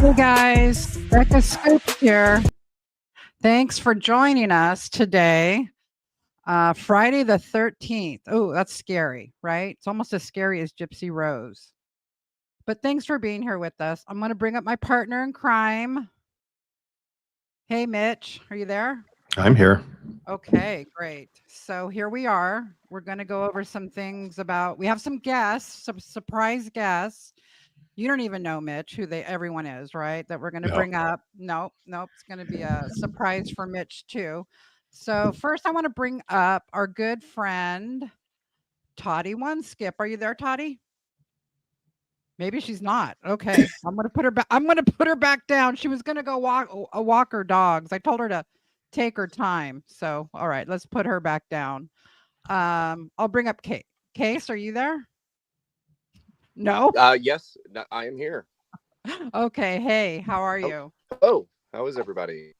Hey guys, Becca Scoops here. Thanks for joining us today. Friday the 13th. Oh, that's scary, right? It's almost as scary as Gypsy Rose. But thanks for being here with us. I'm going to bring up my partner in crime. Hey, Mitch, are you there? I'm here. Okay, great. So here we are. We're going to go over some things about, we have some guests, some surprise guests. You don't even know, Mitch, who everyone is, right? That we're going to bring up. Nope. It's going to be a surprise for Mitch too. So first I want to bring up our good friend, Toddy One Skip. Are you there, Toddy? Maybe she's not. Okay. I'm going to put her back. I'm going to put her back down. She was going to go walk her dogs. I told her to take her time. So, all right, let's put her back down. I'll bring up Kate. Case, are you there? No. Yes, I am here. Okay. Hey, how are you? Oh, how is everybody?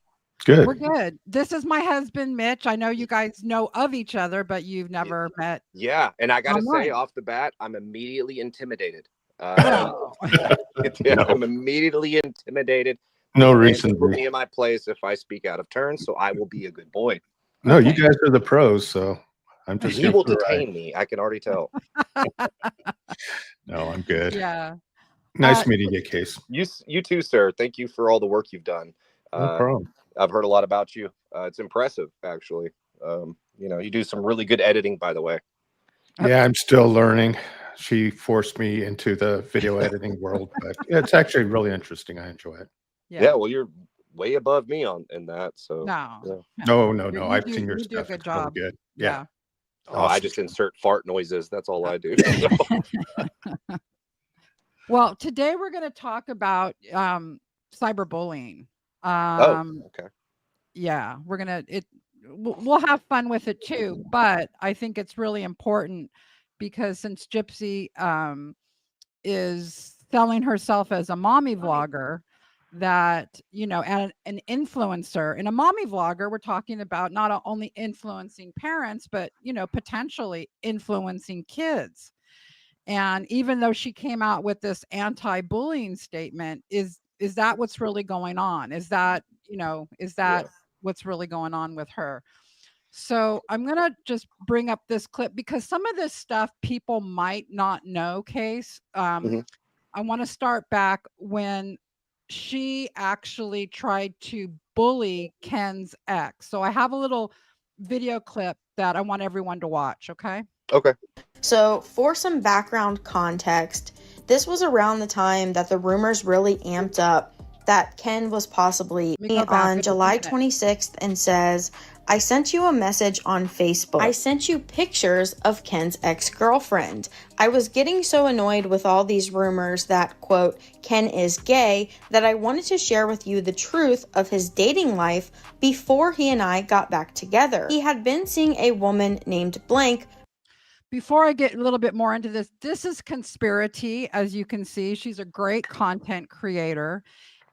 Good. We're good. This is my husband, Mitch. I know you guys know of each other, but you've never met. Yeah, and I gotta say off the bat, I'm immediately intimidated. I'm immediately intimidated. No reason to put me in my place if I speak out of turn, so I will be a good boy. No, you guys are the pros, so I'm just. He will detain me. I can already tell. No, I'm good. Yeah. Nice meeting you, Case. You too, sir. Thank you for all the work you've done. No problem. I've heard a lot about you. It's impressive, actually. You do some really good editing, by the way. Yeah, I'm still learning. She forced me into the video editing world, but it's actually really interesting. I enjoy it. Yeah, well, you're way above me in that. So no. I've seen your stuff. Do a good job. Really good. Yeah. Oh, I just insert fart noises. That's all I do. Well, today we're going to talk about cyberbullying. Okay. Yeah, we'll have fun with it too, but I think it's really important because since Gypsy is selling herself as a mommy vlogger, that and an influencer. In a mommy vlogger, we're talking about not only influencing parents, but potentially influencing kids. And even though she came out with this anti-bullying statement, is that what's really going on? Is that what's really going on with her? So I'm going to just bring up this clip because some of this stuff people might not know, Case. I want to start back when she actually tried to bully Ken's ex. So I have a little video clip that I want everyone to watch, okay? Okay. So for some background context, this was around the time that the rumors really amped up that Ken was possibly on July 26th and says, I sent you a message on Facebook. I sent you pictures of Ken's ex-girlfriend. I was getting so annoyed with all these rumors that, quote, Ken is gay, that I wanted to share with you the truth of his dating life before he and I got back together. He had been seeing a woman named Blank. Before I get a little bit more into this is Conspiracy. As you can see, she's a great content creator.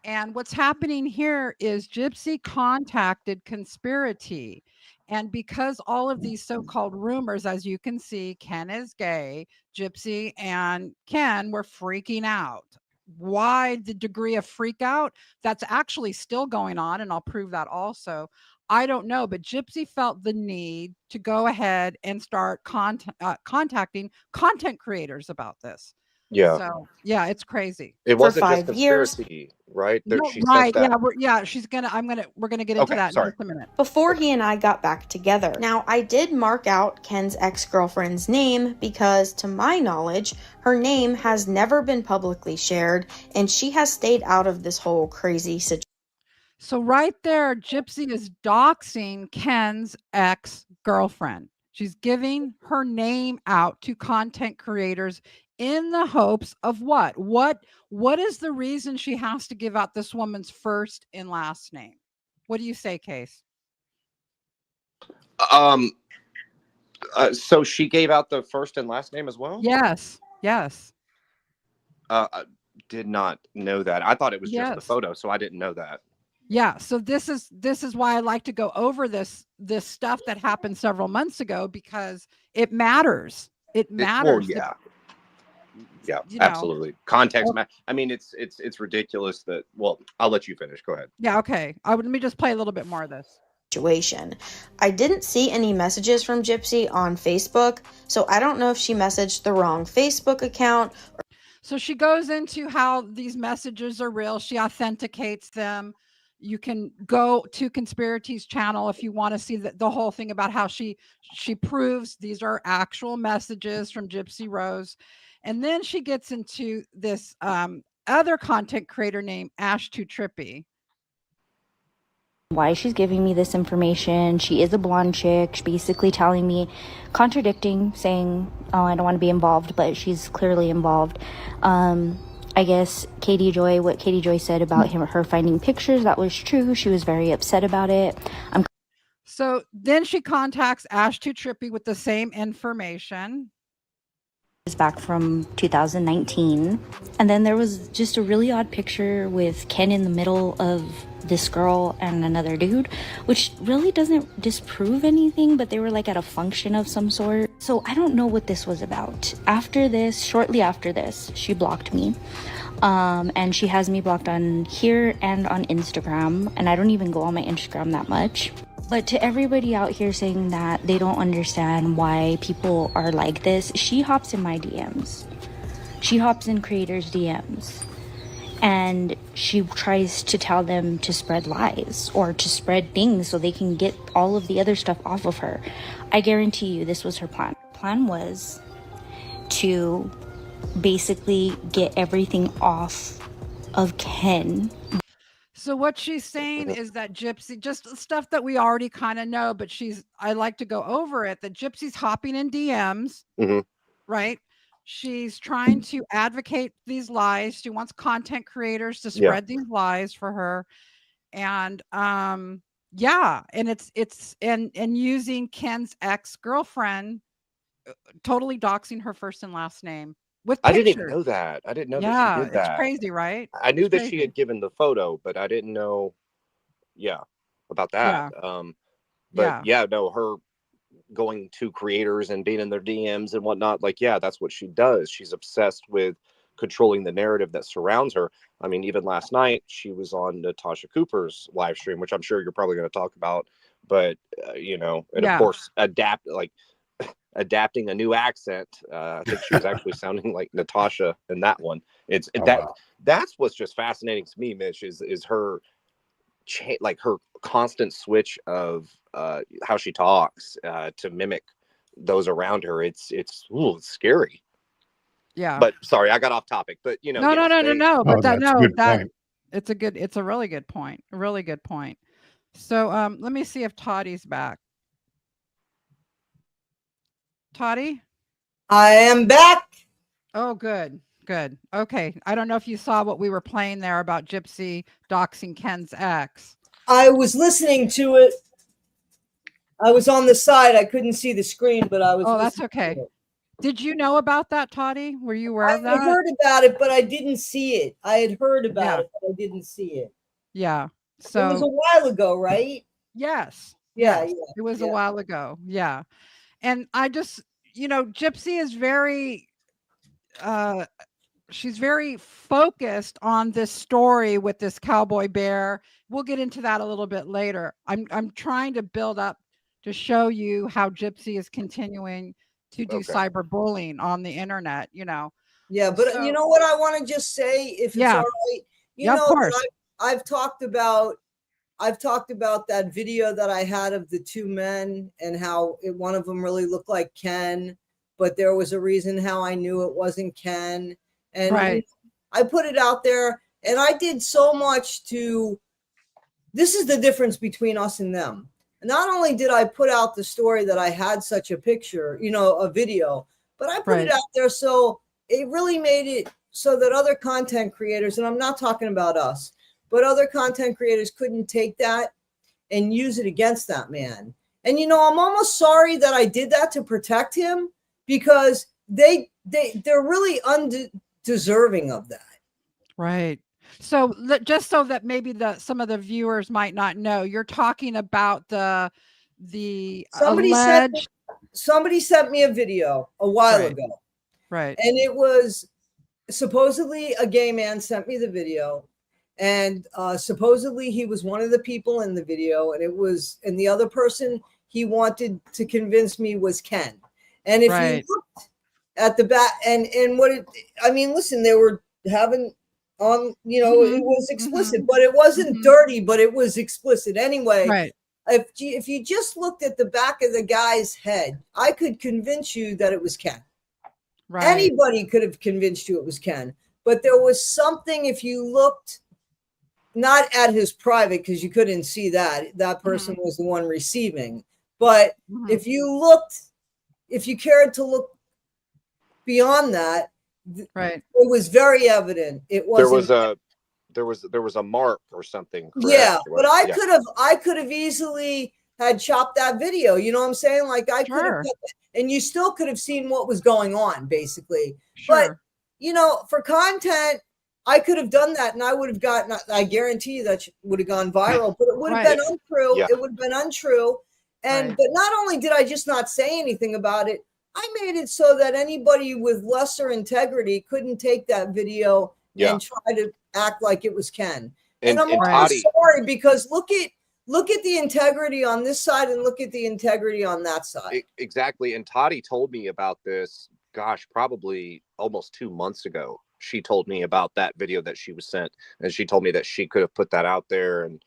And what's happening here is Gypsy contacted Conspiracy. And because all of these so-called rumors, as you can see, Ken is gay, Gypsy and Ken were freaking out. Why the degree of freak out? That's actually still going on, and I'll prove that also. I don't know, but Gypsy felt the need to go ahead and start contacting content creators about this. Yeah. So yeah, it's crazy. It wasn't just Conspiracy, right? Right. We're gonna get into that in just a minute. Before he and I got back together. Now, I did mark out Ken's ex-girlfriend's name because, to my knowledge, her name has never been publicly shared, and she has stayed out of this whole crazy situation. So right there, Gypsy is doxing Ken's ex-girlfriend. She's giving her name out to content creators in the hopes of what? What is the reason she has to give out this woman's first and last name? What do you say, Case? So she gave out the first and last name as well? Yes. I did not know that. I thought it was just the photo, so I didn't know that. Yeah, so this is why I like to go over this stuff that happened several months ago, because it matters. It matters. Yeah, you know. absolutely. Context. I mean, it's ridiculous that. Well, I'll let you finish. Go ahead. Yeah. Okay. Let me just play a little bit more of this. Situation. I didn't see any messages from Gypsy on Facebook, so I don't know if she messaged the wrong Facebook account. So she goes into how these messages are real. She authenticates them. You can go to Conspiracy's channel if you want to see the whole thing about how she proves these are actual messages from Gypsy Rose. And then she gets into this other content creator named Ash Too Trippy. Why she's giving me this information. She is a blonde chick. She's basically telling me, contradicting, saying, oh, I don't want to be involved, but she's clearly involved. I guess what Katie Joy said about her finding pictures, that was true. She was very upset about it. So then she contacts Ash Too Trippy with the same information. Back from 2019. And then there was just a really odd picture with Ken in the middle of this girl and another dude, which really doesn't disprove anything, but they were like at a function of some sort. So I don't know what this was about. Shortly after this, she blocked me. And she has me blocked on here and on Instagram, and I don't even go on my Instagram that much. But to everybody out here saying that they don't understand why people are like this, she hops in my DMs. She hops in creators' DMs. And she tries to tell them to spread lies or to spread things so they can get all of the other stuff off of her. I guarantee you this was her plan. Her plan was to basically get everything off of Ken. So what she's saying is that Gypsy, just stuff that we already kind of know, but I like to go over it, that Gypsy's hopping in DMs, right? She's trying to advocate these lies. She wants content creators to spread these lies for her. And and it's using Ken's ex-girlfriend, totally doxing her first and last name. I didn't even know that. I didn't know that she did that. It's crazy, right? I knew that she had given the photo, but I didn't know, about that. Her going to creators and being in their DMs and whatnot, that's what she does. She's obsessed with controlling the narrative that surrounds her. I mean, even last night, she was on Natasha Cooper's live stream, which I'm sure you're probably going to talk about, but, of course, adapting a new accent. I think she was actually sounding like Natasha in that one. That's what's just fascinating to me, Mitch, is her her constant switch of how she talks to mimic those around her. It's scary. Yeah. But sorry, I got off topic. But no. But it's a really good point. A really good point. So let me see if Toddy's back. Toddy? I am back. Oh, good. Okay. I don't know if you saw what we were playing there about Gypsy doxing Ken's ex. I was listening to it. I was on the side. I couldn't see the screen, but I was. Oh, that's okay. Did you know about that, Toddy? Were you aware of that? I heard about it, but I didn't see it. I had heard about it, but I didn't see it. Yeah. So it was a while ago, right? Yes. Yeah. It was a while ago. Yeah. And I just, Gypsy is very, she's very focused on this story with this cowboy bear. We'll get into that a little bit later. I'm trying to build up to show you how Gypsy is continuing to do cyberbullying on the internet, Yeah, but you know what I want to just say, if it's all right, of course. I've talked about that video that I had of the two men and how one of them really looked like Ken, but there was a reason how I knew it wasn't Ken. And I put it out there, and I did so much this is the difference between us and them. Not only did I put out the story that I had such a picture, a video, but I put it out there so it really made it so that other content creators, and I'm not talking about us, but other content creators couldn't take that and use it against that man. And, I'm almost sorry that I did that to protect him, because they're really undeserving of that. Right. So just so that maybe some of the viewers might not know, you're talking about the somebody alleged... sent me a video a while ago. Right. And it was supposedly a gay man sent me the video. And supposedly he was one of the people in the video, and the other person he wanted to convince me was Ken. And if you looked at the back and listen, they were having on, it was explicit, but it wasn't dirty, but it was explicit anyway. Right. If you just looked at the back of the guy's head, I could convince you that it was Ken. Right. Anybody could have convinced you it was Ken, but there was something, if you looked not at his private, because you couldn't see that person was the one receiving. But if you cared to look beyond that, right, it was very evident. It wasn't. There was a mark or something. Correct? Yeah, but I could have easily had chopped that video. You know what I'm saying? Like I could have, and you still could have seen what was going on, basically. Sure. But for content, I could have done that, and I would have gotten. I guarantee you that would have gone viral, but it would have been untrue. Yeah. It would have been untrue. And but not only did I just not say anything about it, I made it so that anybody with lesser integrity couldn't take that video and try to act like it was Ken. And I'm sorry, because look at the integrity on this side and look at the integrity on that side. Exactly. And Toddy told me about this, gosh, probably almost 2 months ago. She told me about that video that she was sent, and she told me that she could have put that out there, and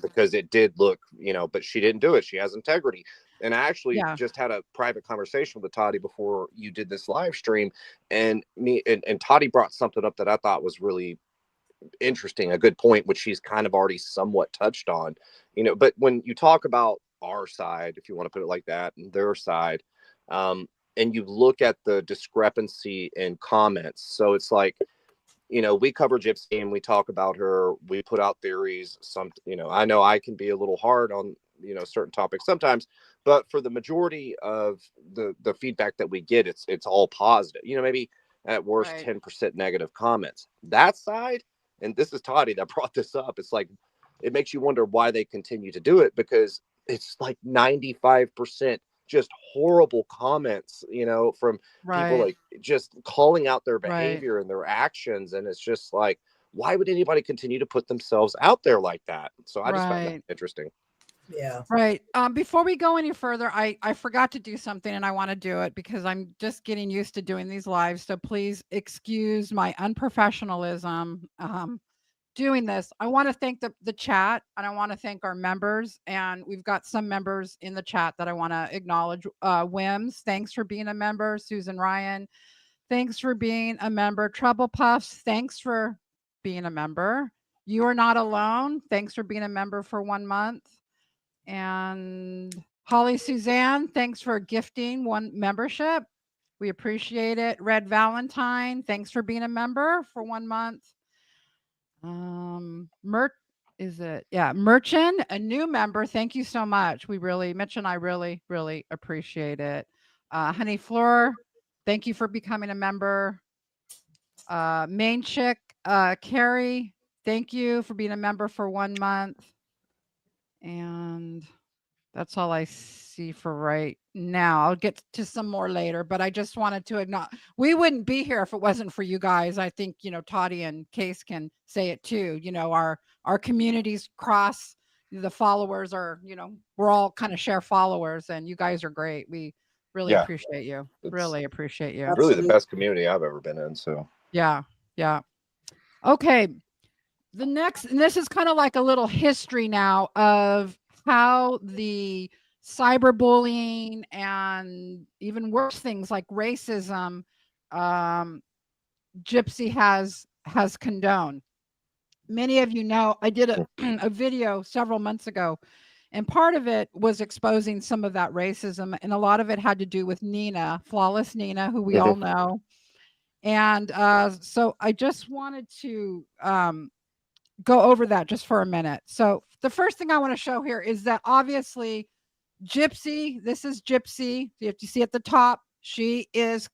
because it did look, but she didn't do it. She has integrity. And I actually just had a private conversation with Toddy before you did this live stream, and and Toddy brought something up that I thought was really interesting, a good point, which she's kind of already somewhat touched on, but when you talk about our side, if you want to put it like that, and their side, and you look at the discrepancy in comments. So it's like, we cover Gypsy and we talk about her, we put out theories. I know I can be a little hard on, certain topics sometimes, but for the majority of the feedback that we get, it's all positive, maybe at worst 10% negative comments. That side, and this is Toddy that brought this up, it's like, it makes you wonder why they continue to do it, because it's like 95% just horrible comments, from people like just calling out their behavior and their actions. And it's just like, why would anybody continue to put themselves out there like that? So I just found that interesting. Yeah. Right. Before we go any further, I forgot to do something, and I want to do it because I'm just getting used to doing these lives. So please excuse my unprofessionalism. Doing this. I want to thank the chat, and I want to thank our members, and we've got some members in the chat that I want to acknowledge. Wims, thanks for being a member. Susan Ryan, thanks for being a member. Trouble Puffs, thanks for being a member. You Are Not Alone, thanks for being a member for 1 month. And Holly Suzanne, thanks for gifting 1 membership. We appreciate it. Red Valentine, thanks for being a member for 1 month. Merchant, a new member. Thank you so much. Mitch and I really, really appreciate it. Honey Floor, thank you for becoming a member. Main Chick, Carrie, thank you for being a member for 1 month. And that's all I see for right now. I'll get to some more later, but I just wanted to acknowledge we wouldn't be here if it wasn't for you guys. I think, Toddy and Case can say it too. Our communities cross, the followers are, we're all kind of share followers, and you guys are great. We really appreciate you. Really appreciate you. Really the best community I've ever been in. So yeah. Okay. The next, and this is kind of like a little history now of how the cyberbullying and even worse things like racism, Gypsy has condoned. Many of you know I did a video several months ago, and part of it was exposing some of that racism, and a lot of it had to do with Nina, Flawless Nina, who we all know. And so I just wanted to go over that just for a minute. So the first thing I want to show here is that obviously Gypsy, this is Gypsy. You have to see at the top, she is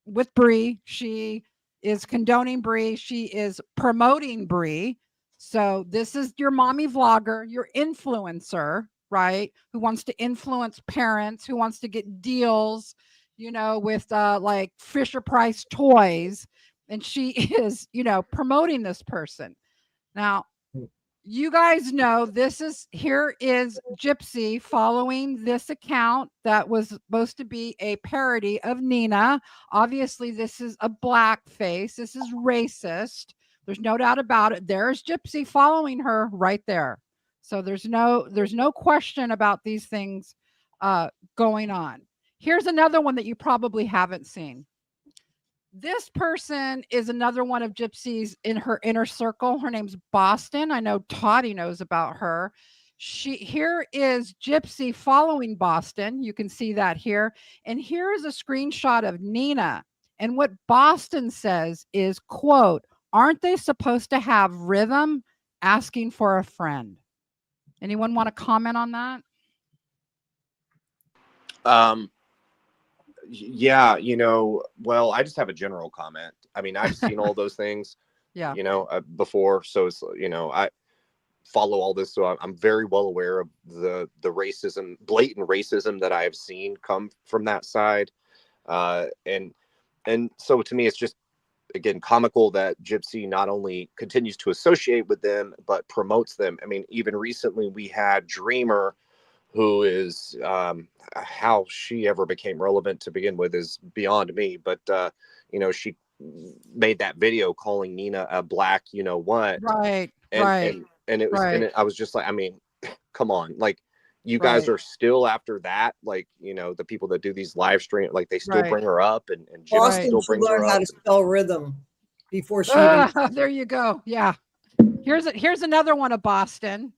with Bree. She is condoning Bree. She is promoting Bree. So this is your mommy vlogger, your influencer, right? Who wants to influence parents, who wants to get deals. you know, with like Fisher Price toys, and she is, you know, promoting this person. Now, you guys know here is Gypsy following this account that was supposed to be a parody of Nina. Obviously, this is a blackface. This is racist. There's no doubt about it. There's Gypsy following her right there. So there's no question about these things going on. Here's another one that you probably haven't seen. This person is another one of Gypsy's in her inner circle. Her name's Boston. I know Toddy knows about her. Here is Gypsy following Boston. You can see that here. And here is a screenshot of Nina. And what Boston says is, quote, "Aren't they supposed to have rhythm? Asking for a friend." Anyone want to comment on that? Yeah, you know, well, I just have a general comment. I mean, I've seen all those things, Yeah. you know, before. So it's, you know, I follow all this. So I'm very well aware of the racism, blatant racism that I have seen come from that side. And so to me, it's just, again, comical that Gypsy not only continues to associate with them, but promotes them. I mean, even recently we had Dreamer, who is how she ever became relevant to begin with is beyond me. But, you know, she made that video calling Nina a black, you know what? Right. And it was, right. I was just like, I mean, come on, like you guys are still after that, like, you know, the people that do these live stream, like they still bring her up and Gypsy still brings her up. Learn how to spell rhythm before she even... There you go. Yeah. Here's another one of Boston.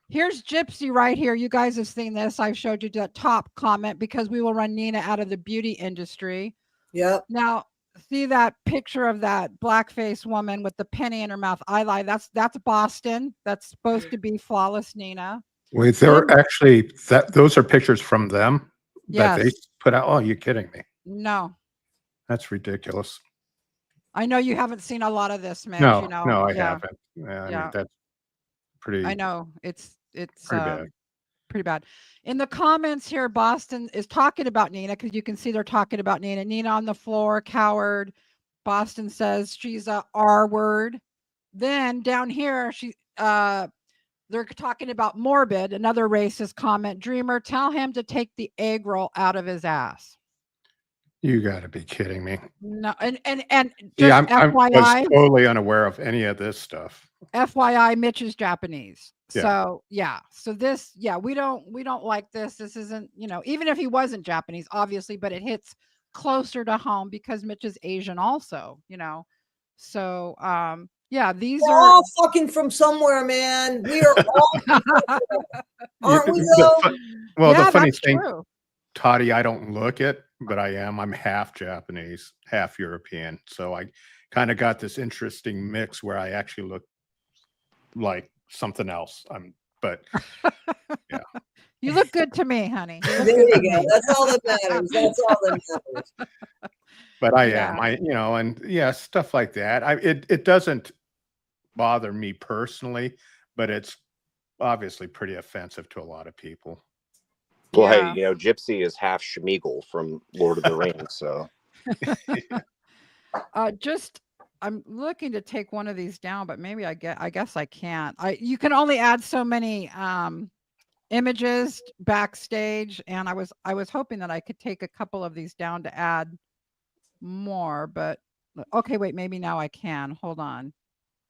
Here's Gypsy right here. You guys have seen this. I've showed you the top comment because we will run Nina out of the beauty industry. Yep. Now, see that picture of that blackface woman with the penny in her mouth? I lie. That's Boston. That's supposed to be flawless Nina. Wait, they're actually those are pictures from them that they Yes. put out. Oh, you kidding me? No. That's ridiculous. I know you haven't seen a lot of this, Mitch. No, you know? no, I haven't. Yeah, I mean, that's pretty. I know it's pretty bad. Pretty bad. In the comments here, Boston is talking about Nina because you can see they're talking about Nina. Nina on the floor, coward. Boston says she's a R word. Then down here, they're talking about Morbid, another racist comment. Dreamer, tell him to take the egg roll out of his ass. You got to be kidding me. No, and yeah, just I FYI, was totally unaware of any of this stuff. FYI, Mitch is Japanese. Yeah. So yeah, so this, yeah, we don't like this. This isn't, you know, even if he wasn't Japanese, obviously, but it hits closer to home because Mitch is Asian also, you know. So yeah, these We're are all fucking from somewhere, man. We are all aren't we though? Well, yeah, the funny that's thing, true. Toddy, I don't look it, but I'm half Japanese, half European. So I kind of got this interesting mix where I actually look like something else. But yeah. You look good to me, honey. There you go. That's all that matters. That's all that matters. But I am, you know, and yeah, stuff like that. It doesn't bother me personally, but it's obviously pretty offensive to a lot of people. Well, hey, you know, Gypsy is half Schmeagol from Lord of the Rings, so. I'm looking to take one of these down, but maybe I guess I can't. You can only add so many images backstage, and I was hoping that I could take a couple of these down to add more, but okay, wait, maybe now I can. Hold on.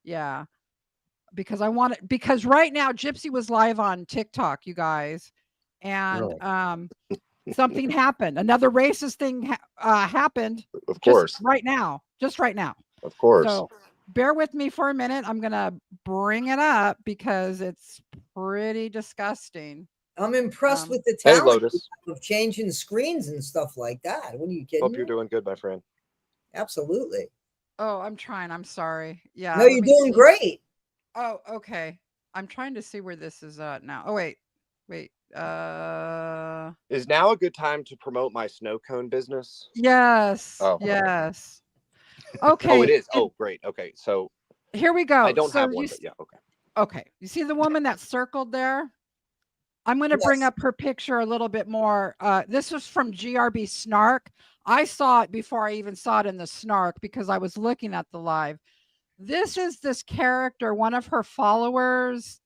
Yeah. Because because right now Gypsy was live on TikTok, you guys, and something happened. Another racist thing happened. Of course. Just right now. Of course. So bear with me for a minute. I'm gonna bring it up because it's pretty disgusting. I'm impressed with the talent of changing screens and stuff like that. What are you kidding? Hope you're doing good, my friend. Absolutely. Oh, I'm trying. I'm sorry. Yeah. No, you're doing great. Oh, okay. I'm trying to see where this is at now. Oh, wait. Is now a good time to promote my snow cone business? Yes. Oh. Yes. Okay. Oh, it is. Oh, great. Okay. So here we go. I don't have one, but yeah. Okay. Okay. You see the woman that circled there? I'm going to bring Yes. up her picture a little bit more. This was from GRB Snark. I saw it before I even saw it in the Snark because I was looking at the live. This is this character, one of her followers.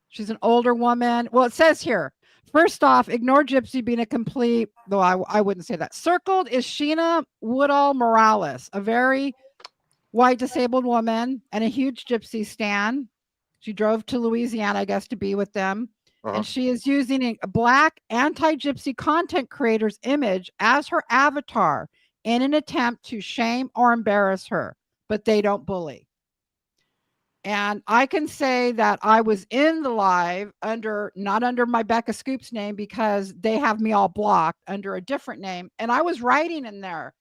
She's an older woman. Well, it says here, first off, ignore Gypsy being a complete, though I wouldn't say that. Circled is Sheena Woodall Morales, a very white disabled woman and a huge Gypsy stan. She drove to Louisiana, I guess, to be with them. And she is using a black anti-Gypsy content creator's image as her avatar in an attempt to shame or embarrass her, but they don't bully. And I can say that I was in the live not under my Becca Scoops name because they have me all blocked under a different name. And I was writing in there,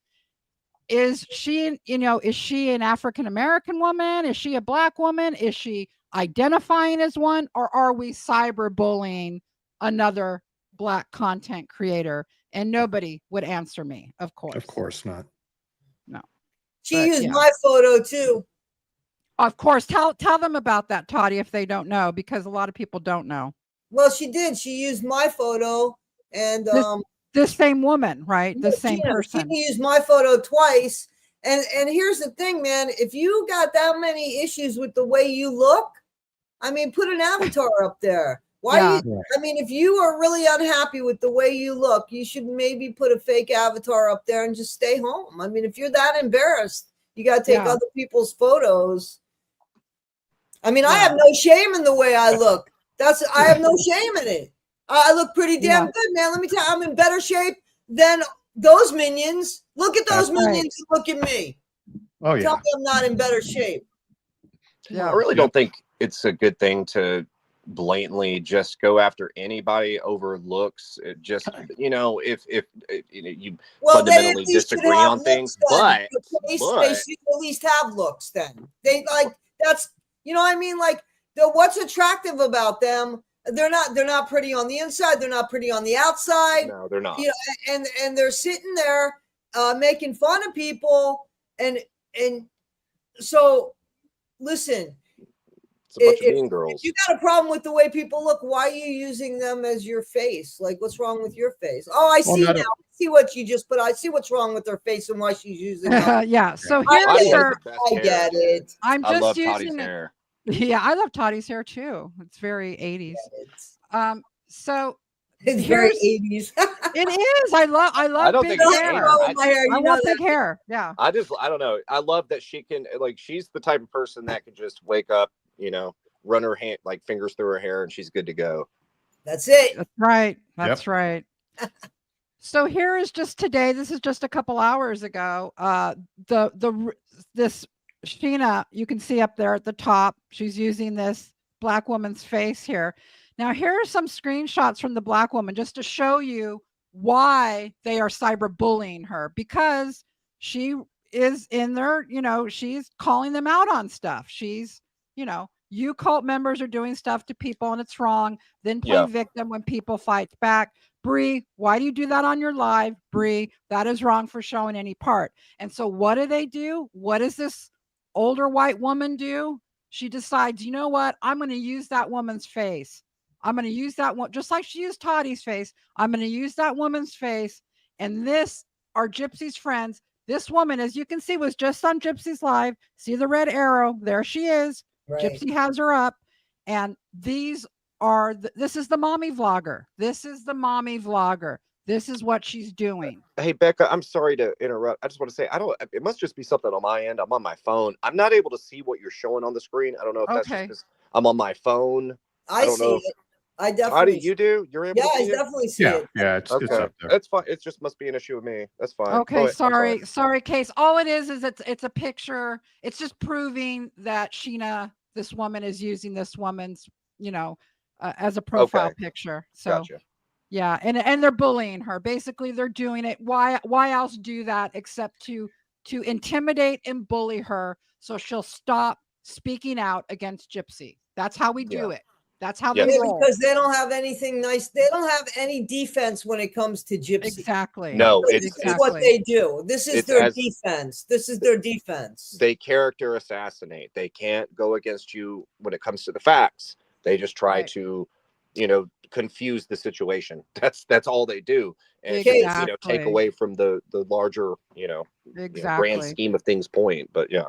is she an African-American woman? Is she a black woman? Is she identifying as one? Or are we cyberbullying another black content creator? And nobody would answer me, of course. Of course not. No. She used my photo too. Of course. Tell them about that, Toddy, if they don't know, because a lot of people don't know. Well, she did. She used my photo and this same woman, right? The same person. She used my photo twice. And here's the thing, man. If you got that many issues with the way you look, I mean, put an avatar up there. Why? I mean, if you are really unhappy with the way you look, you should maybe put a fake avatar up there and just stay home. I mean, if you're that embarrassed, you got to take other people's photos. I mean, I have no shame in the way I look. I have no shame in it. I look pretty damn good, man. Let me tell you, I'm in better shape than those minions. Look at those minions and look at me. Oh, yeah. Tell me I'm not in better shape. Yeah, I really don't think it's a good thing to blatantly just go after anybody over looks. It just, if you fundamentally disagree on things, but they should at least have looks then. They that's, you know what I mean? Like, what's attractive about them? They're not pretty on the inside. They're not pretty on the outside. No, they're not. You know, and they're sitting there making fun of people. And so, listen. It's a bunch of mean girls. If you got a problem with the way people look, why are you using them as your face? Like, what's wrong with your face? Oh, I see now. I see what you just put. I see what's wrong with her face and why she's using it. Yeah. So here's her. I get it. I'm just love using Toddy's hair. Yeah, I love Toddy's hair too. It's very 80s. So it's very 80s. It is. I love big hair. I want big hair. Yeah. I don't know. I love that she can, like, she's the type of person that can just wake up, run her hand, like, fingers through her hair, and she's good to go. That's it. That's right. That's right. So here is just today. This is just a couple hours ago. This Sheena, you can see up there at the top, she's using this black woman's face here. Now, here are some screenshots from the black woman just to show you why they are cyberbullying her, because she is in there, she's calling them out on stuff. She's, you cult members are doing stuff to people and it's wrong. Then play victim when people fight back. Bree, why do you do that on your live? Bree, that is wrong for showing any part. And so what do? What does this older white woman do? She decides, you know what? I'm going to use that woman's face. I'm going to use that one, just like she used Toddy's face. I'm going to use that woman's face. And this are Gypsy's friends. This woman, as you can see, was just on Gypsy's live. See the red arrow? There she is. Right. Gypsy has her up. And these are, this is the mommy vlogger. This is the mommy vlogger. This is what she's doing. Hey, Becca, I'm sorry to interrupt. I just want to say, it must just be something on my end. I'm on my phone. I'm not able to see what you're showing on the screen. I don't know if that's just because I'm on my phone. I see it. I definitely. You do? You're able to see I definitely see it. Yeah, it's up there. That's fine. It just must be an issue with me. That's fine. Okay, sorry, Case. All it is it's a picture. It's just proving that Sheena, this woman, is using this woman's, as a profile picture. So. Gotcha. Yeah, and they're bullying her. Basically, they're doing it. Why else do that except to intimidate and bully her so she'll stop speaking out against Gypsy. That's how we do it. That's how they roll. Because they don't have anything nice. They don't have any defense when it comes to Gypsy. Exactly. No, this is what they do. This is their defense. This is their defense. They character assassinate. They can't go against you when it comes to the facts. They just try to confuse the situation. That's all they do. And Exactly. take away from the larger, grand scheme of things point. But yeah.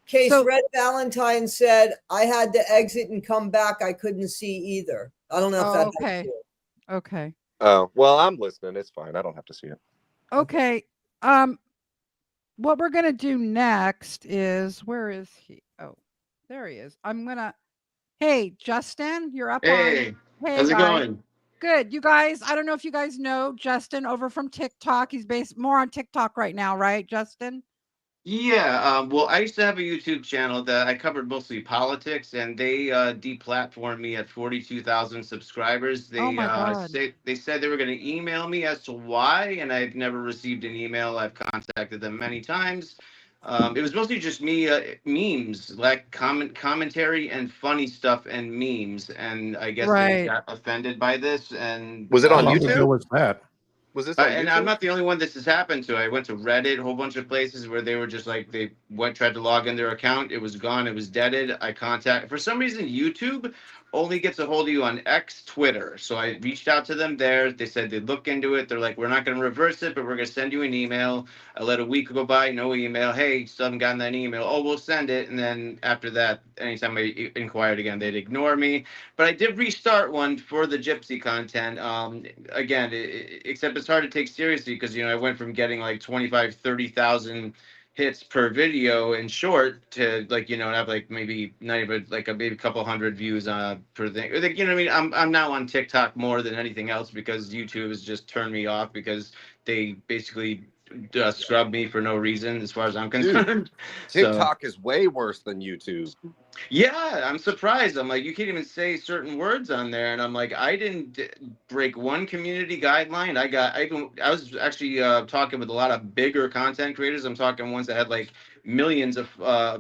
Case Red Valentine said, I had to exit and come back. I couldn't see either. I don't know if that's okay. Okay. Oh, well, I'm listening. It's fine. I don't have to see it. Okay. What we're gonna do next is, where is he? Oh, there he is. Hey, Justin, you're up on. Hey, how's it going? Good. You guys, I don't know if you guys know Justin over from TikTok. He's based more on TikTok right now, right, Justin? Yeah, well, I used to have a YouTube channel that I covered mostly politics, and they deplatformed me at 42,000 subscribers. Oh my God. They said they were going to email me as to why, and I've never received an email. I've contacted them many times. It was mostly just me memes, like commentary and funny stuff and memes, and I guess they got offended by this. And was it on How long YouTube? ago was that? Was this on and YouTube? I'm not the only one this has happened to. I went to Reddit, a whole bunch of places where they were just like, they tried to log in their account. It was gone. It was deaded. For some reason, YouTube only gets a hold of you on X, Twitter. So I reached out to them there. They said they'd look into it. They're like, we're not going to reverse it, but we're going to send you an email. I let a week go by, no email. Hey, still haven't gotten that email. Oh, we'll send it. And then after that, anytime I inquired again, they'd ignore me. But I did restart one for the Gypsy content. Again, except it's hard to take seriously because, I went from getting like 25, 30,000 hits per video in short to have like maybe not even like maybe a couple hundred views per thing. Like, what I mean? I'm now on TikTok more than anything else because YouTube has just turned me off because they basically scrub me for no reason as far as I'm concerned. TikTok is way worse than YouTube. Yeah, I'm surprised. I'm like, you can't even say certain words on there, and I'm like, I didn't break one community guideline. I was actually talking with a lot of bigger content creators. I'm talking ones that had like millions of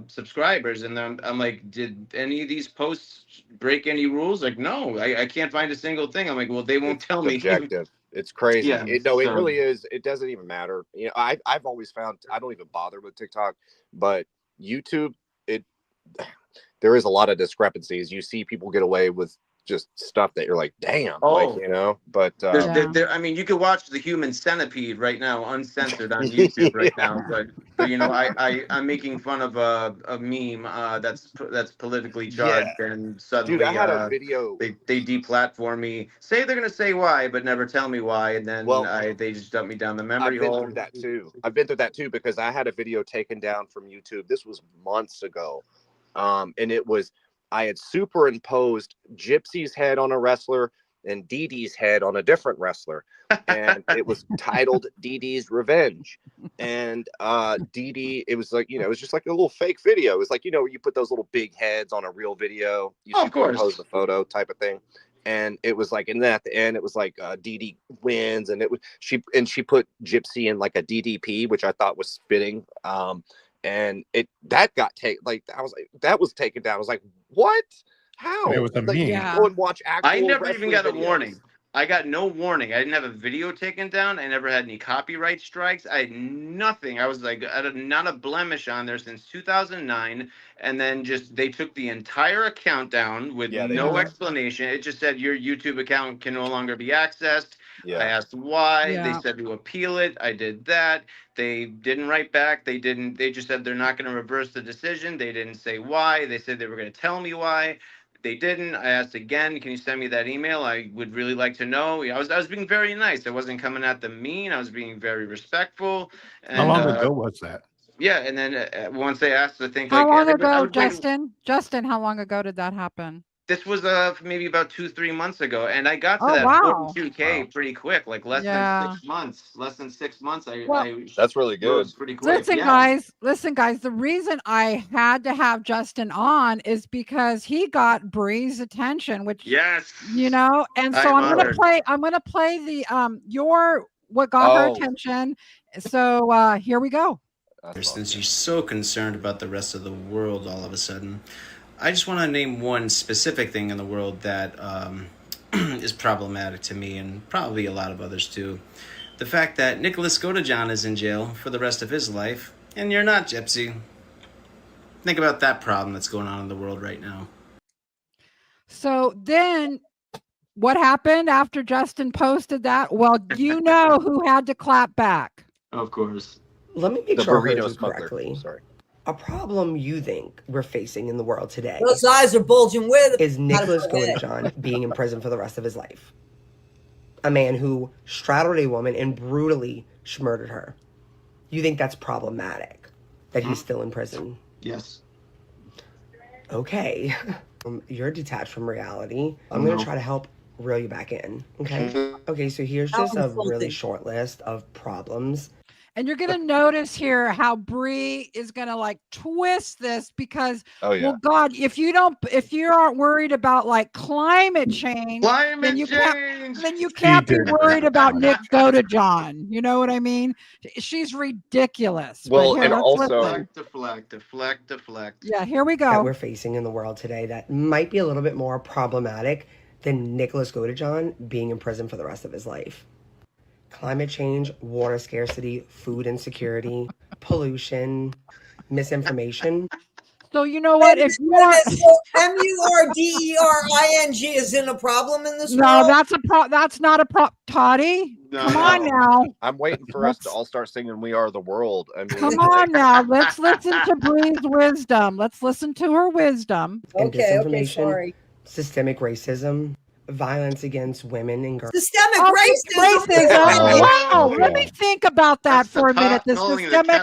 subscribers, and I'm like, did any of these posts break any rules? Like, no, I can't find a single thing. I'm like, well, they won't tell me. Objective. It's crazy. Yeah, It really is. It doesn't even matter. I've always found I don't even bother with TikTok, but YouTube, there is a lot of discrepancies. You see people get away with just stuff that you're like, damn, but I mean, you could watch The Human Centipede right now, uncensored on YouTube right now. But I'm making fun of a meme that's politically charged, and suddenly, dude, I had a video. They deplatform me. Say they're gonna say why, but never tell me why, and then they just dump me down the memory hole. I've been through that too because I had a video taken down from YouTube. This was months ago, and I had superimposed Gypsy's head on a wrestler and Dee Dee's head on a different wrestler. And it was titled Dee Dee's Revenge. And Dee Dee, it was like, it was just like a little fake video. It was like, you put those little big heads on a real video. You superimpose the photo type of thing. And it was like, and then at the end, it was like Dee Dee wins. And she put Gypsy in like a DDP, which I thought was fitting. And that was taken down. I was like, what? How? It was a meme. Go and watch actual I never even got a videos. warning. I got no warning. I didn't have a video taken down. I never had any copyright strikes. I had nothing. I was like, I had not a blemish on there since 2009. And then they took the entire account down with no explanation. It just said your YouTube account can no longer be accessed. I asked why. They said to appeal it. I did that. They didn't write back. They just said they're not going to reverse the decision. They didn't say why. They said they were going to tell me why. They didn't. I asked again, can you send me that email? I would really like to know. I was being very nice. I wasn't coming at them mean. I was being very respectful. And, how long ago was that? Yeah, and then once they asked, I think how long ago, Justin? Justin, how long ago did that happen? This was maybe about 2-3 months ago, and I got to that 42K pretty quick, like less than 6 months. Less than 6 months. That's really good. Pretty quick. Listen, guys. The reason I had to have Justin on is because he got Bree's attention, which and so I'm gonna play the what got her attention. So here we go. Since you're so concerned about the rest of the world all of a sudden, I just want to name one specific thing in the world that is problematic to me and probably a lot of others too. The fact that Nicholas Godejohn is in jail for the rest of his life, and you're not, Gypsy. Think about that problem that's going on in the world right now. So then what happened after Justin posted that? Well, you know who had to clap back. Of course. Let me make The sure I heard burrito you smuggler. correctly. Sorry. A problem you think we're facing in the world today Those eyes are bulging with. is Nicholas Gotta forget. Godejohn being in prison for the rest of his life. A man who straddled a woman and brutally murdered her. You think that's problematic that he's still in prison? Yes. Okay. You're detached from reality. I'm going to try to help reel you back in. Okay. Okay, so here's just a really short list of problems. And you're going to notice here how Bree is going to like twist this because, well, God, if you aren't worried about like climate change, then you can't be worried about Nick Godejohn. You know what I mean? She's ridiculous. Well, here, and also deflect. Yeah, here we go. That we're facing in the world today that might be a little bit more problematic than Nicholas Godejohn being in prison for the rest of his life. Climate change, water scarcity, food insecurity, pollution, misinformation. So you know what? If you are MURDERING isn't a problem in this world. That's not a Toddy. No, Come on now. I'm waiting for us to all start singing "We Are the World." I mean, Come on now. Let's listen to Bree's wisdom. Let's listen to her wisdom. And disinformation, sorry. systemic racism, violence against women and girls. Systemic racism. Wow. Let me think about that for a minute. The systemic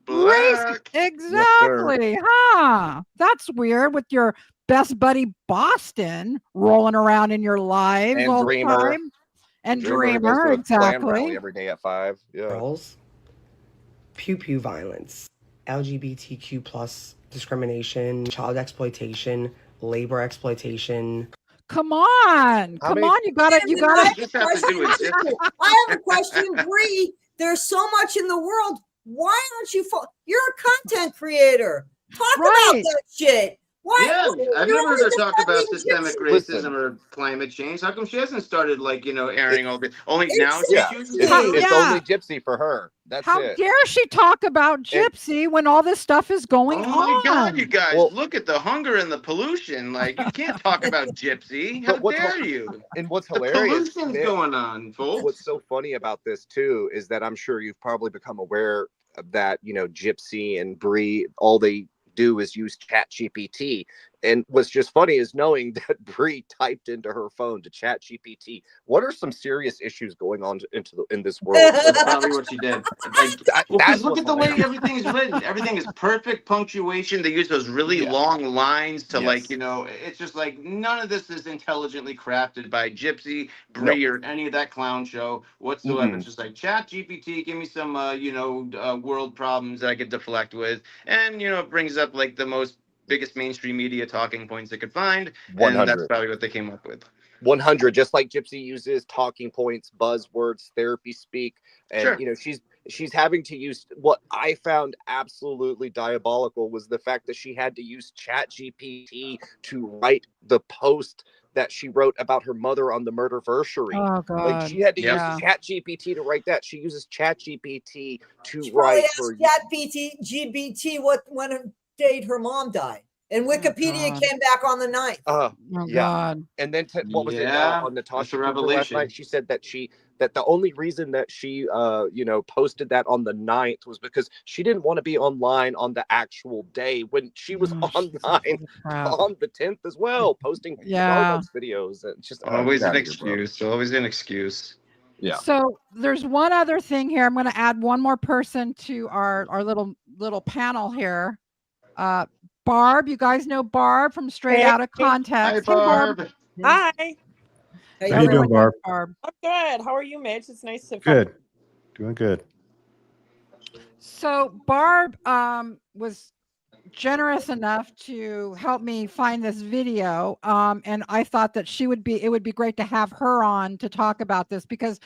race. Exactly. Huh. That's weird with your best buddy Boston rolling around in your lives And all Dreamer. the time. And Dreamer, goes to a glam exactly. rally every day at 5. Yeah. Girls, pew violence, LGBTQ plus discrimination, child exploitation, labor exploitation. Come on. You gotta. I have a question, Bree. There's so much in the world. Why aren't you? You're a content creator. Talk about that shit. Why? Yeah, I've never heard her talk about defending systemic Gypsy? racism or climate change. How come she hasn't started airing all the only now? It's only Gypsy for her. That's How it. dare she talk about Gypsy when all this stuff is going on? Oh my God, you guys! Look at the hunger and the pollution. Like you can't talk about Gypsy. How dare you? And what's The hilarious, pollution's Nick, going on, folks. What's so funny about this too is that I'm sure you've probably become aware of that. Gypsy and Bree, all they do is use ChatGPT. And what's just funny is knowing that Bree typed into her phone to ChatGPT. What are some serious issues going on in this world? That's probably what she did. Look at the way everything's written. Everything is perfect punctuation. They use those really long lines to it's just like none of this is intelligently crafted by Gypsy, Bree, or any of that clown show whatsoever. Mm-hmm. It's just like ChatGPT, give me some world problems that I could deflect with, and it brings up like the biggest mainstream media talking points they could find, 100. and that's probably what they came up with. 100, just like Gypsy uses talking points, buzzwords, therapy speak, and she's having to use what I found absolutely diabolical was the fact that she had to use ChatGPT to write the post that she wrote about her mother on the murderversary. Oh God! Like she had to use ChatGPT to write that. She uses ChatGPT to write her ChatGPT when date her mom died, and Wikipedia came back on the 9th. God! And then what was it on Natasha last night? She said that the only reason that she posted that on the 9th was because she didn't want to be online on the actual day when she was online on the 10th as well, posting Starbucks videos. And just always an excuse. Always an excuse. Yeah. So there's one other thing here. I'm going to add one more person to our little panel here. Barb, you guys know Barb from Straight Outta Context. Hi, Barb. Hi. How you doing, Barb? I'm good. How are you, Mitch? It's nice to good. Doing good. So Barb was generous enough to help me find this video, and I thought that it would be great to have her on to talk about this, because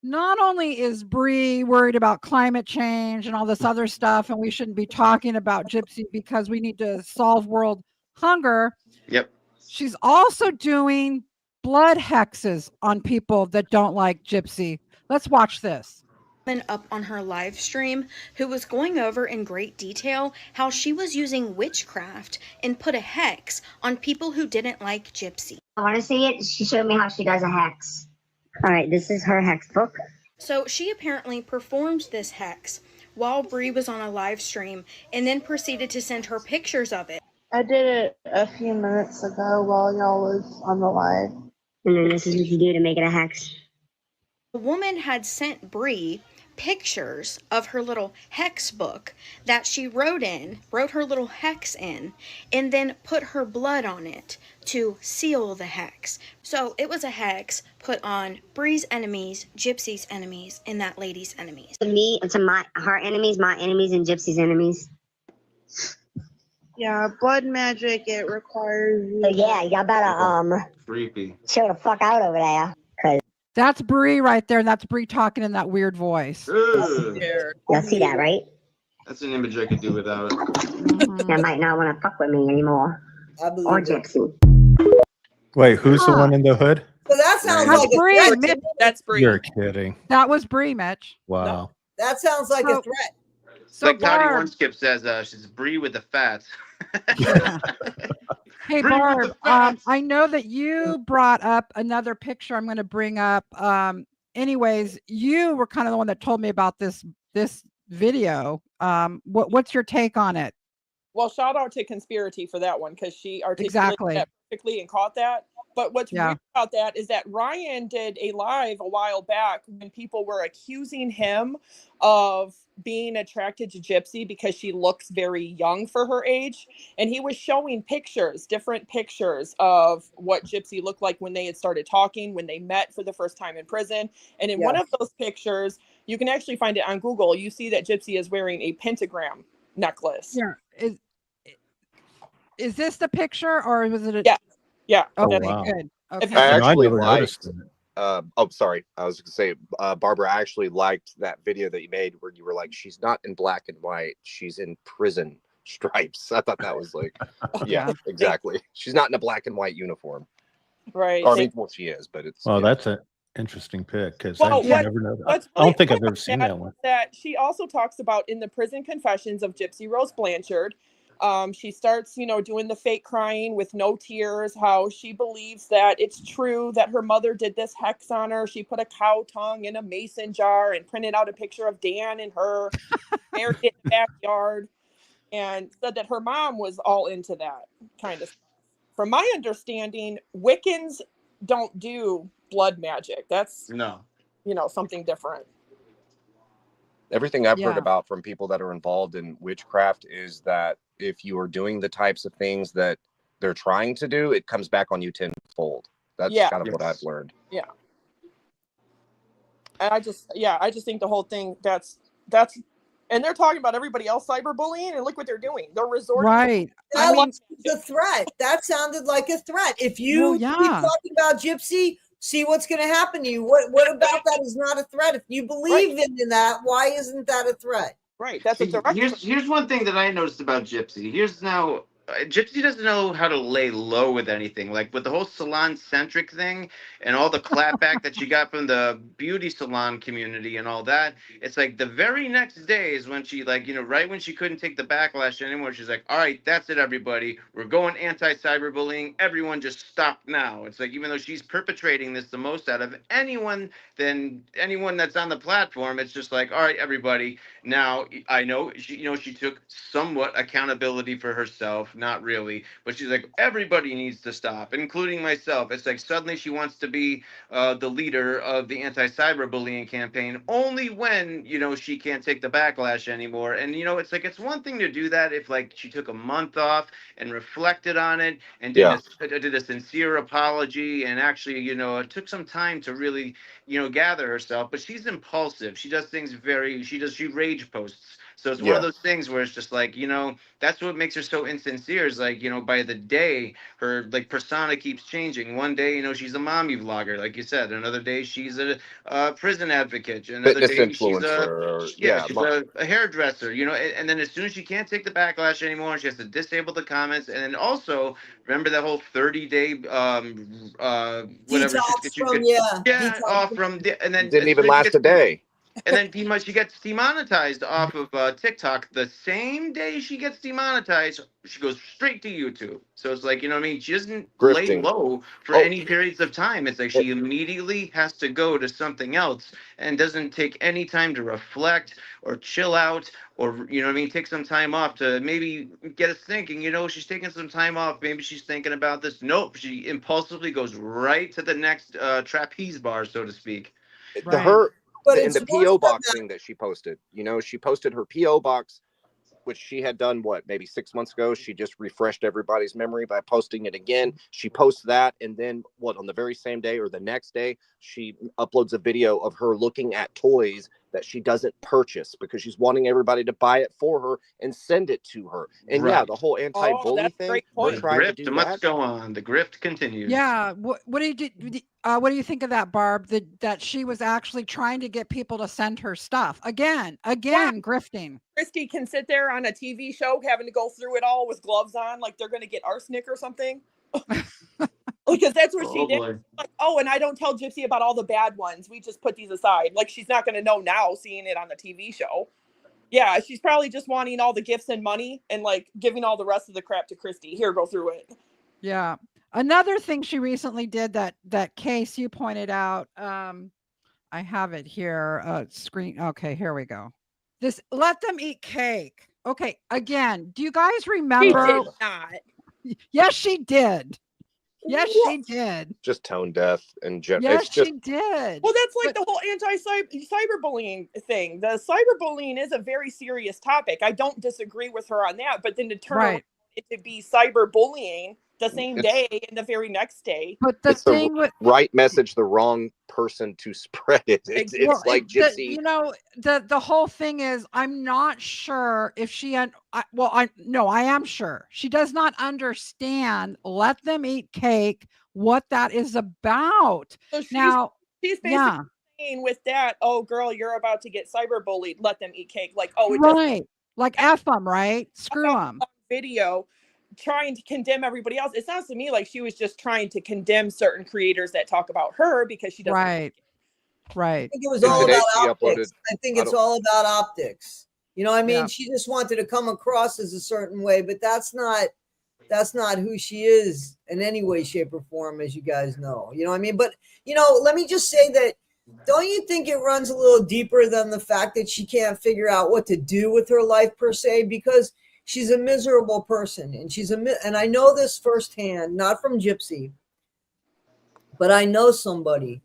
not only is Bree worried about climate change and all this other stuff, and we shouldn't be talking about Gypsy because we need to solve world hunger. Yep. She's also doing blood hexes on people that don't like Gypsy. Let's watch this. Up on her live stream who was going over in great detail how she was using witchcraft and put a hex on people who didn't like Gypsy. I want to see it. She showed me how she does a hex. All right, this is her hex book. So she apparently performed this hex while Bree was on a live stream and then proceeded to send her pictures of it. I did it a few minutes ago while y'all was on the live. And then this is what you do to make it a hex. The woman had sent Bree pictures of her little hex book that she wrote her little hex in, and then put her blood on it to seal the hex. So it was a hex put on Bree's enemies, Gypsy's enemies, and that lady's enemies. To me, and to her enemies, my enemies, and Gypsy's enemies. Yeah, blood magic, it requires you. So yeah, y'all better Creepy. chill the fuck out over there. That's Bree right there, and that's Bree talking in that weird voice. Ugh. Y'all see that, right? That's an image I could do without. They might not want to fuck with me anymore. I believe Or it. Gypsy. Wait, who's the one in the hood? So that sounds That's like a Bree. threat. Mitch. That's Bree. You're kidding. That was Bree, Mitch. Wow. That sounds like a So- threat. So Like Toddy Barb, One Skip says, she's Bree with the fats. hey Bree with Barb, the fats. I know that you brought up another picture I'm going to bring up. Anyways, you were kind of the one that told me about this video. What's your take on it? Well, shout out to Conspiracy for that one because she articulated Exactly. that perfectly and caught that. But what's Yeah. weird about that is that Ryan did a live a while back when people were accusing him of being attracted to Gypsy because she looks very young for her age. And he was showing pictures, different pictures of what Gypsy looked like when they had started talking, when they met for the first time in prison. And in one of those pictures, you can actually find it on Google. You see that Gypsy is wearing a pentagram necklace. Yeah. Is this the picture or was it? Yeah. Okay, wow. good. If Okay. you- I I actually never noticed liked. it. Sorry. I was going to say, Barbara, I actually liked that video that you made where you were like, she's not in black and white. She's in prison stripes. I thought that was like, yeah, exactly. She's not in a black and white uniform. Right. Or, I mean, well, she is, but it's. Well, yeah. that's an interesting pick because Well, I what- never know. what's I don't really think I've cool ever seen about that one. that she also talks about in the prison confessions of Gypsy Rose Blanchard. She starts, doing the fake crying with no tears, how she believes that it's true that her mother did this hex on her. She put a cow tongue in a mason jar and printed out a picture of Dan and her, buried it in the backyard, and said that her mom was all into that kind of stuff. From my understanding, Wiccans don't do blood magic. That's, No. something different. Everything I've heard Yeah. about from people that are involved in witchcraft is that if you are doing the types of things that they're trying to do, it comes back on you tenfold. That's Yeah. kind of what I've learned. And I just think the whole thing that's, and they're talking about everybody else cyberbullying, and look what they're doing. They're resorting. Right. That I mean, was a threat. That sounded like a threat. If you Well, keep yeah. talking about Gypsy, see what's going to happen to you. What about that is not a threat? If you believe in that, why isn't that a threat? Right. That's See, what they're here's one thing that I noticed about Gypsy. Gypsy doesn't know how to lay low with anything. Like with the whole salon centric thing and all the clapback that she got from the beauty salon community and all that. It's like the very next day is when she right when she couldn't take the backlash anymore. She's like, all right, that's it, everybody. We're going anti-cyberbullying. Everyone just stop now. It's like, even though she's perpetrating this the most out of anyone that's on the platform, it's just like, all right, everybody. Now, I know she took somewhat accountability for herself, not really, but she's like, everybody needs to stop, including myself. It's like suddenly she wants to be the leader of the anti-cyberbullying campaign only when, she can't take the backlash anymore. And, it's like, it's one thing to do that if she took a month off and reflected on it and did a sincere apology and actually, it took some time to really, gather herself. But she's impulsive. She does things she rage posts. So it's one of those things where it's just like, that's what makes her so insincere is like, by the day her persona keeps changing. One day, she's a mommy vlogger, like you said. Another day she's a prison advocate. Another Fitness day she's influencer. she's a hairdresser, and then as soon as she can't take the backlash anymore, she has to disable the comments. And then also remember that whole 30-day whatever Detox shit that you from, could detox off from and then Didn't as even soon as she last gets- a day. And then pretty much she gets demonetized off of TikTok. The same day she gets demonetized, she goes straight to YouTube. So it's like, you know what I mean? She doesn't lay Grifting. low for any periods of time. It's like she immediately has to go to something else and doesn't take any time to reflect or chill out or, you know what I mean, take some time off to maybe get us thinking, you know, she's taking some time off. Maybe she's thinking about this. Nope. She impulsively goes right to the next trapeze bar, so to speak. But in it's the PO worse box than thing that she posted, you know, she posted her PO box, which she had done maybe 6 months ago. She just refreshed everybody's memory by posting it again. She posts that, and then on the very same day or the next day, she uploads a video of her looking at toys that she doesn't purchase because she's wanting everybody to buy it for her and send it to her. And yeah, the whole anti-bully thing, we're trying to do Grift must that. go on. The grift continues. Yeah. What do you think of that, Barb? That she was actually trying to get people to send her stuff again, grifting. Christy can sit there on a TV show having to go through it all with gloves on, like they're going to get arsenic or something. Because that's what she did. Like, oh, and I don't tell Gypsy about all the bad ones. We just put these aside. Like, she's not going to know now seeing it on the TV show. Yeah, she's probably just wanting all the gifts and money and like giving all the rest of the crap to Christy. Here, go through it. Yeah. Another thing she recently did that case you pointed out. I have it here. Screen. Okay, here we go. This let them eat cake. Okay, again, do you guys remember? She did not. Yes, she did. Yes, she did. Just tone deaf and yes, she did. Well, that's like the whole anti-cyberbullying thing. The cyberbullying is a very serious topic. I don't disagree with her on that, but then to turn it to be cyberbullying the same day and the very next day. But the thing with right message, the wrong person to spread it. It's like Gypsy. The whole thing is, I'm not sure if she I am sure she does not understand. Let them eat cake. What that is about. So she's basically saying with that, oh girl, you're about to get cyberbullied. Let them eat cake. Like, oh, it like F them, right? Screw them. Video trying to condemn everybody else. It sounds to me like she was just trying to condemn certain creators that talk about her because she doesn't. Right. I think it was all about optics. I think it's all about optics. You know what I mean? Yeah. She just wanted to come across as a certain way, but that's not who she is in any way, shape, or form, as you guys know. You know what I mean? But, let me just say that, don't you think it runs a little deeper than the fact that she can't figure out what to do with her life per se? Because she's a miserable person, and I know this firsthand, not from Gypsy, but I know somebody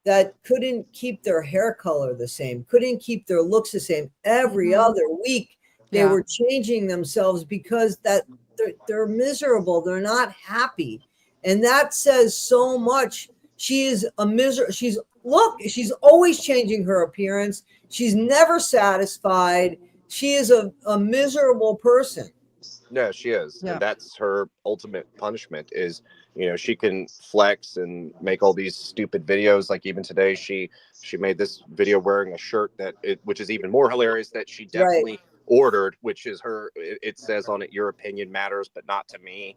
that couldn't keep their hair color the same, couldn't keep their looks the same. Every other week, they were changing themselves because that they're miserable. They're not happy, and that says so much. She is a she's always changing her appearance. She's never satisfied. She is a miserable person. Yeah, she is. Yeah. And that's her ultimate punishment is, she can flex and make all these stupid videos. Like even today, she made this video wearing a shirt which is even more hilarious that she definitely ordered, which is it says on it, your opinion matters, but not to me.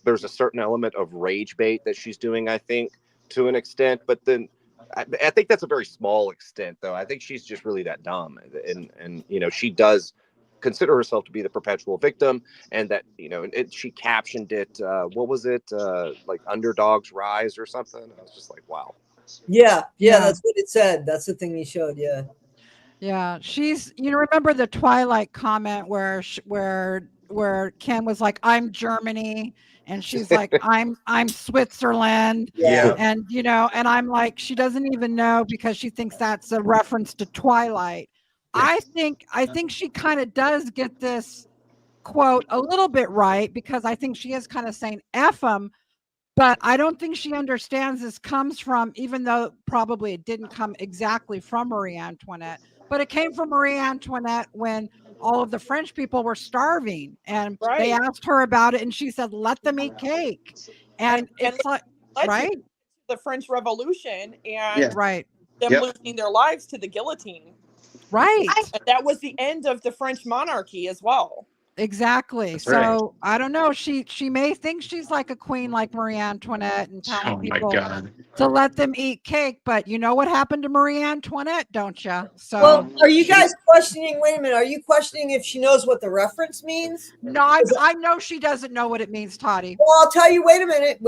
There's a certain element of rage bait that she's doing, I think, to an extent, but then I think that's a very small extent, though. I think she's just really that dumb, and she does consider herself to be the perpetual victim, and that she captioned it. What was it? Like Underdogs Rise or something. I was just like, wow. Yeah, that's what it said. That's the thing he showed. Yeah. She's. Remember the Twilight comment where Ken was like, "I'm Germany." And she's like, I'm Switzerland. Yeah. And, and I'm like, she doesn't even know because she thinks that's a reference to Twilight. I think she kind of does get this quote a little bit right, because I think she is kind of saying F them, but I don't think she understands this comes from, even though probably it didn't come exactly from Marie Antoinette, but it came from Marie Antoinette when all of the French people were starving, and they asked her about it, and she said, let them eat cake. And it's like, right? The French Revolution and them Yep. losing their lives to the guillotine. Right. And that was the end of the French monarchy as well. Exactly. That's right. So I don't know. She may think she's like a queen, like Marie Antoinette, and telling Oh my people God. to let them eat cake. But you know what happened to Marie Antoinette, don't you? So Well, are you guys questioning? Wait a minute. Are you questioning if she knows what the reference means? no, I know she doesn't know what it means, Toddy. Well, I'll tell you. Wait a minute.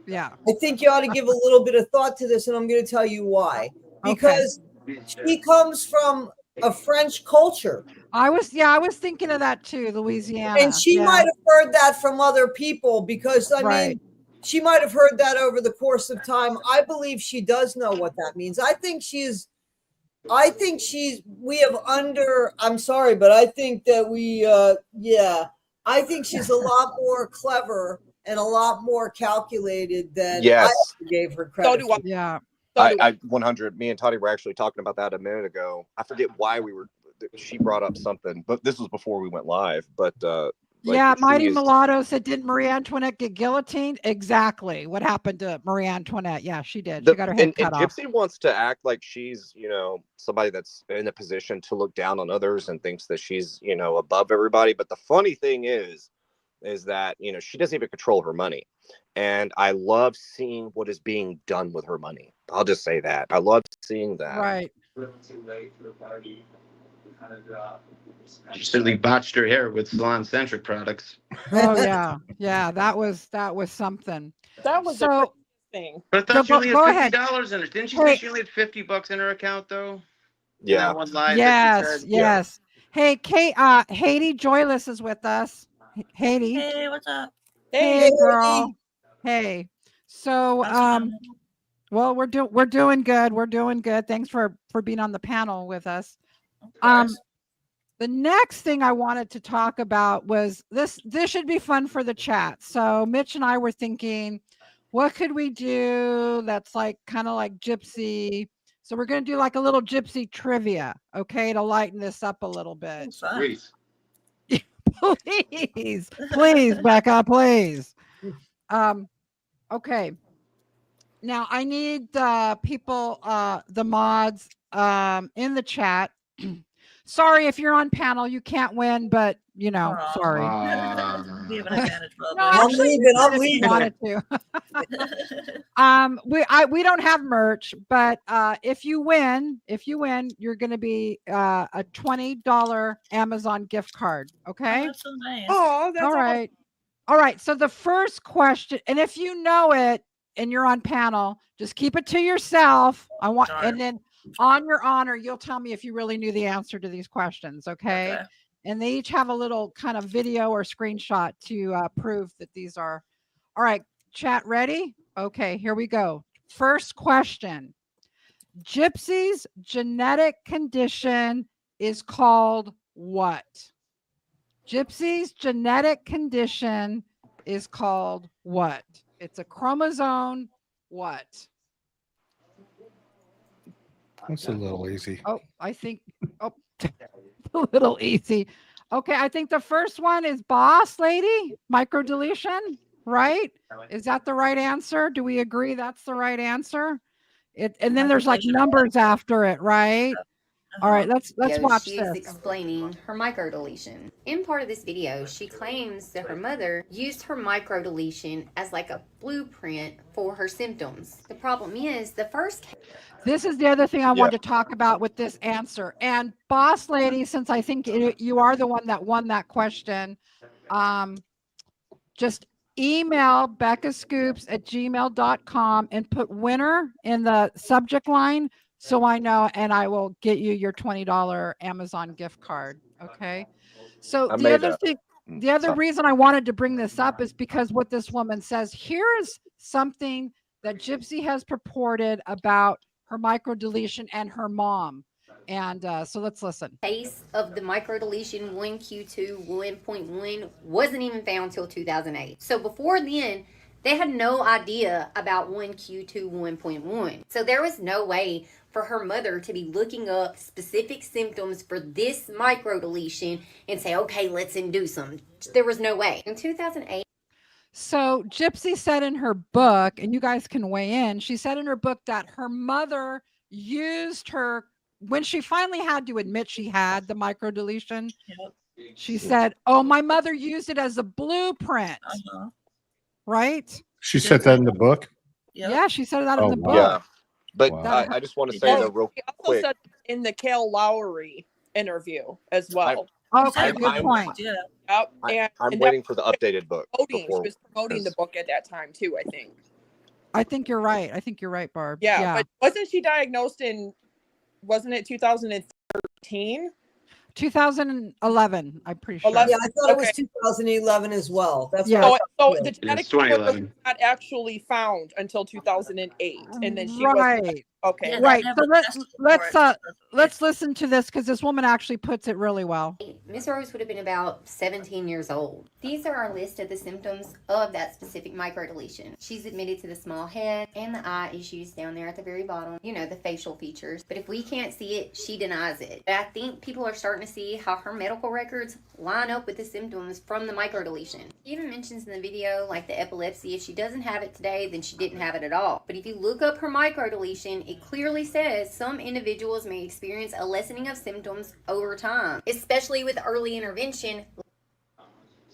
Yeah. I think you ought to give a little bit of thought to this, and I'm going to tell you why. Because she comes from a French culture. I was thinking of that too, Louisiana. And she might have heard that from other people because, I mean, she might have heard that over the course of time. I believe she does know what that means. I'm sorry, but I think that I think she's a lot more clever and a lot more calculated than I gave her credit. So do I. Yeah. I 100. Me and Toddy were actually talking about that a minute ago. I forget why she brought up something, but this was before we went live. But Mighty Mulatto said, didn't Marie Antoinette get guillotined? Exactly. What happened to Marie Antoinette? Yeah, she did. She got her head cut off. Gypsy wants to act like she's, somebody that's in a position to look down on others and thinks that she's, above everybody. But the funny thing is that, she doesn't even control her money. And I love seeing what is being done with her money. I'll just say that. I love seeing that. Right. She certainly botched her hair with salon-centric products. Oh yeah, that was something. That was so a thing. But I thought she only go had ahead. $50 in her. Didn't she say she only had $50 in her account though? Yeah. That one live that she said? Yes. Hey, Kate, Haiti Joyless is with us. Haiti. Hey, what's up? Hey, girl. Hey. So well, we're doing good. We're doing good. Thanks for being on the panel with us. The next thing I wanted to talk about was this should be fun for the chat. So Mitch and I were thinking, what could we do that's like kind of like Gypsy? So we're going to do like a little Gypsy trivia, okay, to lighten this up a little bit. Please, Becca, please. Okay. Now I need people, the mods in the chat. Sorry if you're on panel, you can't win, but sorry. We have an advantage. No, I'm actually, leaving. Wanted to. We don't have merch, but if you win, you're going to be a $20 Amazon gift card. Okay. Oh, that's so nice. Oh, that's all right. All right. So the first question, and if you know it and you're on panel, just keep it to yourself. And then on your honor, you'll tell me if you really knew the answer to these questions. Okay. And they each have a little kind of video or screenshot to prove that these are. All right. Chat ready? Okay, here we go. First question. Gypsy's genetic condition is called what? Gypsy's genetic condition is called what? It's a chromosome what? That's a little easy. Oh, I think, a little easy. Okay, I think the first one is boss lady, microdeletion, right? Is that the right answer? Do we agree that's the right answer? And then there's like numbers after it, right? All right, let's watch she's this. explaining her microdeletion. In part of this video, she claims that her mother used her microdeletion as like a blueprint for her symptoms. The problem is This is the other thing I want to talk about with this answer. And boss lady, since I think you are the one that won that question, just email Becca Scoops at gmail.com and put winner in the subject line so I know, and I will get you your $20 Amazon gift card. Okay. So the other reason I wanted to bring this up is because what this woman says, here's something that Gypsy has purported about her microdeletion and her mom. And so let's listen. Case of the microdeletion 1Q2 1.1 wasn't even found till 2008. So before then, they had no idea about 1Q2 1.1. So there was no way for her mother to be looking up specific symptoms for this microdeletion and say, okay, let's induce them. There was no way. In 2008. So Gypsy said in her book, and you guys can weigh in, she said in her book that her mother used her, when she finally had to admit she had the microdeletion, She said, "Oh, my mother used it as a blueprint." Right? She said that in the book. Yeah, she said that in the book. Yeah, but Wow. I just want to say though, real She also quick. said in the Kale Lowry interview as well. Okay, good point. Yep. I'm And waiting for the updated book. she was promoting the book at that time too, I think. I think you're right. I think you're right, Barb. Yeah, but wasn't she diagnosed wasn't it 2013? 2011, I'm pretty sure. Yeah, I thought it was 2011 as well. That's Yeah. what I So thought. the genetic report was not actually found until 2008, and then she was Right. okay. Right. So let's listen to this because this woman actually puts it really well. Miss Rose would have been about 17 years old. These are our list of the symptoms of that specific microdeletion. She's admitted to the small head and the eye issues down there at the very bottom, you know, the facial features. But if we can't see it, she denies it. But I think people are starting to see how her medical records line up with the symptoms from the microdeletion. She even mentions in the video, like the epilepsy, if she doesn't have it today, then she didn't have it at all. But if you look up her microdeletion, it clearly says some individuals may experience a lessening of symptoms over time, especially with early intervention.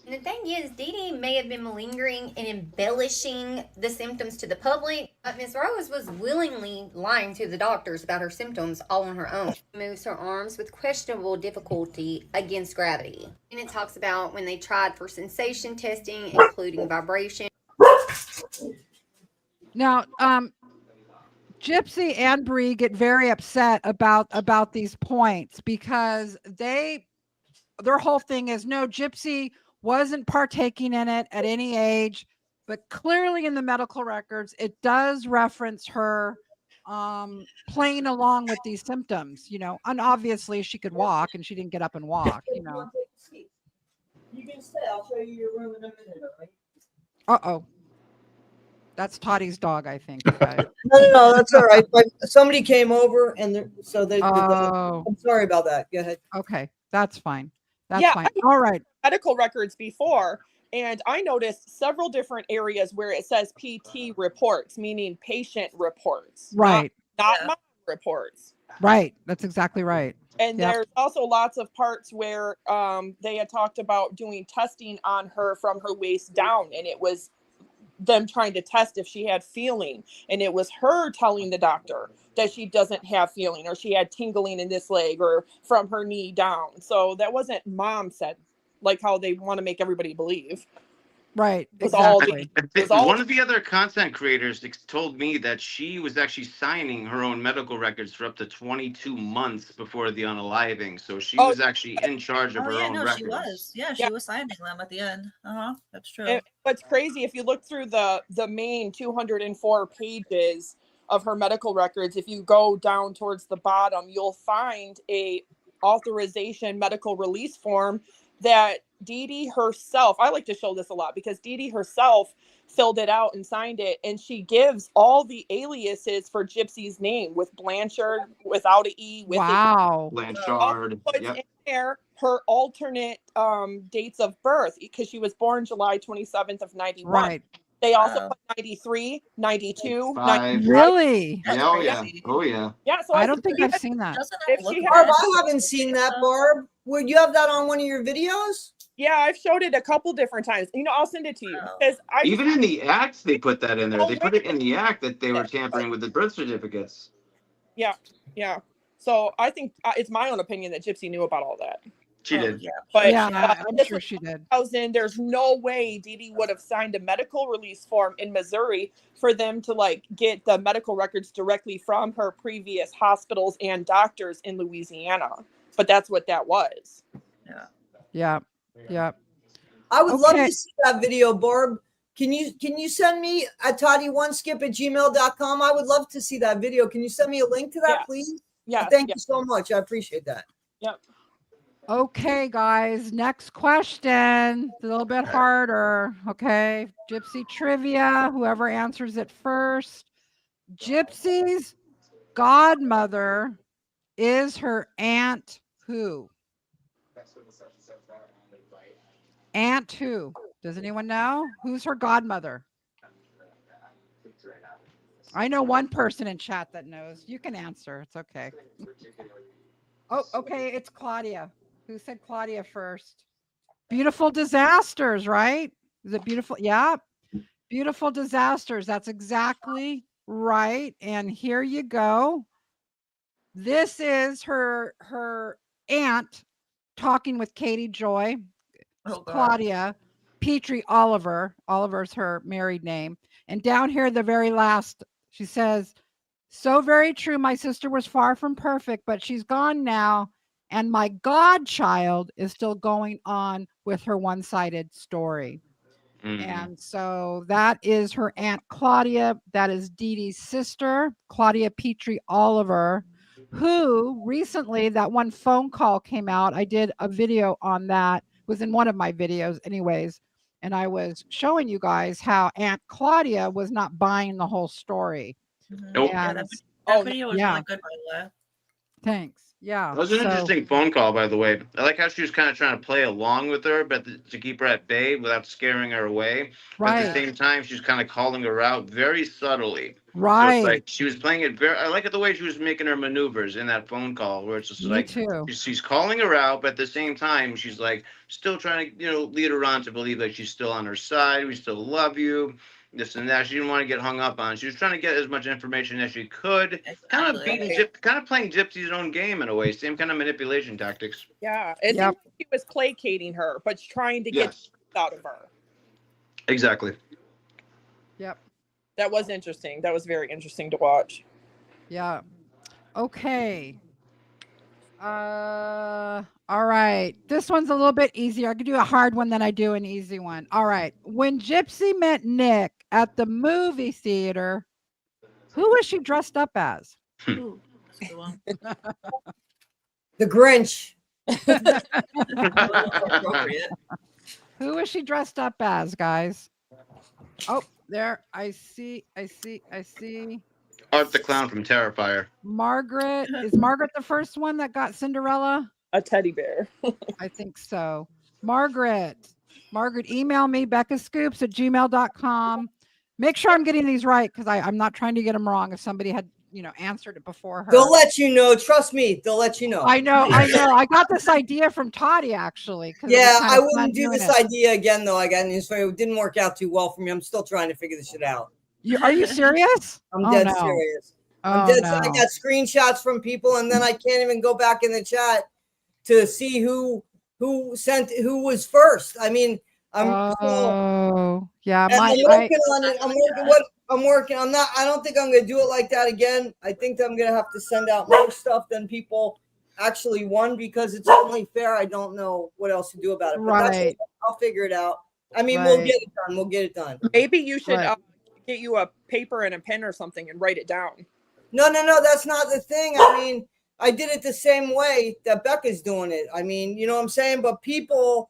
And the thing is, Dee Dee may have been malingering and embellishing the symptoms to the public, but Miss Rose was willingly lying to the doctors about her symptoms all on her own. She moves her arms with questionable difficulty against gravity. And it talks about when they tried for sensation testing, including vibration. Now, Gypsy and Bree get very upset about these points because their whole thing is no, Gypsy wasn't partaking in it at any age, but clearly in the medical records it does reference her playing along with these symptoms, you know, and obviously she could walk and she didn't get up and walk, you know. You can stay. I'll show you your room in a minute. Uh-oh. That's Toddie's dog, I think. Guys. No, that's all right. But somebody came over, and so they. Oh. I'm sorry about that. Go ahead. Okay, that's fine. That's Yeah, fine. All right. Medical records before, and I noticed several different areas where it says PT reports, meaning patient reports, Right. not mom reports. Right. That's exactly right. And Yep. there's also lots of parts where they had talked about doing testing on her from her waist down, and it was them trying to test if she had feeling, and it was her telling the doctor that she doesn't have feeling, or she had tingling in this leg, or from her knee down. So that wasn't mom said, like how they want to make everybody believe. Right. It was all Exactly. One of the other content creators told me that she was actually signing her own medical records for up to 22 months before the unaliving. So she was actually in charge of her own records. She was. Yeah, she was signing them at the end. That's true. And what's crazy, if you look through the main 204 pages of her medical records, if you go down towards the bottom, you'll find a authorization medical release form that Dee Dee herself, I like to show this a lot because Dee Dee herself filled it out and signed it, and she gives all the aliases for Gypsy's name with Blanchard, without an E, with wow. Blanchard. Puts in there her alternate dates of birth because she was born July 27th of 91. Right. They also put 93, 92, 95. Really? Yeah, oh yeah. Oh yeah. Yeah, so I don't think I've seen that. Barb, I haven't seen that, Barb. Would you have that on one of your videos? Yeah, I've showed it a couple different times. You know, I'll send it to you because Even in the act, they put that in there. They put it in the act that they were tampering with the birth certificates. Yeah, yeah. So I think it's my own opinion that Gypsy knew about all that. She did. Yeah, but yeah, I'm this sure was she did. 2000. There's no way Dee Dee would have signed a medical release form in Missouri for them to like get the medical records directly from her previous hospitals and doctors in Louisiana. But that's what that was. Yeah. Yeah. Yeah. I would love to see that video, Barb. Can you send me at toddy1skip@gmail.com? I would love to see that video. Can you send me a link to that, please? Yeah. Thank you so much. I appreciate that. Yep. Okay, guys. Next question. A little bit harder. Okay. Gypsy trivia. Whoever answers it first. Gypsy's godmother is her aunt who? Aunt who? Does anyone know? Who's her godmother? I know one person in chat that knows. You can answer. It's okay. Oh, okay. It's Claudia. Who said Claudia first? Beautiful disasters, right? Is it beautiful? Yeah. Beautiful disasters. That's exactly right. And here you go. This is her aunt talking with Katie Joy, Claudia, Petrie Oliver. Oliver's her married name. And down here, the very last, she says, so very true. My sister was far from perfect, but she's gone now. And my godchild is still going on with her one-sided story. And so that is her Aunt Claudia. That is Dee Dee's sister, Claudia Petrie Oliver, who recently, that one phone call came out. I did a video on that. It was in one of my videos anyways. And I was showing you guys how Aunt Claudia was not buying the whole story. Nope. Yeah, And, that video was yeah. really good, by the way. Thanks. Yeah. That was an interesting phone call, by the way. I like how she was kind of trying to play along with her, but to keep her at bay without scaring her away. But at the same time, she's kind of calling her out very subtly. Right. So it's like she was playing it very. I like it the way she was making her maneuvers in that phone call, where it's just Me like too. she's calling her out, but at the same time, she's like still trying to lead her on to believe that she's still on her side. We still love you. This and that. She didn't want to get hung up on. She was trying to get as much information as she could. Kind of playing Gypsy's own game in a way. Same kind of manipulation tactics. Yeah, it seemed like he was placating her, but trying to get out of her. Exactly. Yep. That was interesting. That was very interesting to watch. Yeah. Okay. All right. This one's a little bit easier. I could do a hard one than I do an easy one. All right. When Gypsy met Nick at the movie theater, who was she dressed up as? Ooh, that's a good one. The Grinch. Appropriate. Who was she dressed up as, guys? Oh, there. I see. Art the Clown from Terrifier. Margaret. Is Margaret the first one that got Cinderella? A teddy bear. I think so. Margaret, email me, Becca Scoops at gmail.com. Make sure I'm getting these right because I'm not trying to get them wrong. If somebody had, answered it before her. They'll let you know. Trust me. They'll let you know. I know. I got this idea from Toddy, actually. Yeah, I wouldn't do this idea again, though. I got news for you. It didn't work out too well for me. I'm still trying to figure this shit out. Are you serious? I'm dead serious. I'm dead. I got screenshots from people, and then I can't even go back in the chat to see who was first. I mean, yeah. I'm working on it. I'm working. I don't think I'm going to do it like that again. I think I'm going to have to send out more stuff than people actually won because it's only fair. I don't know what else to do about it. But right. I'll figure it out. I mean, we'll get it done. Maybe you should get you a paper and a pen or something and write it down. No. That's not the thing. I mean, I did it the same way that Becca's doing it. I mean, you know what I'm saying? But people,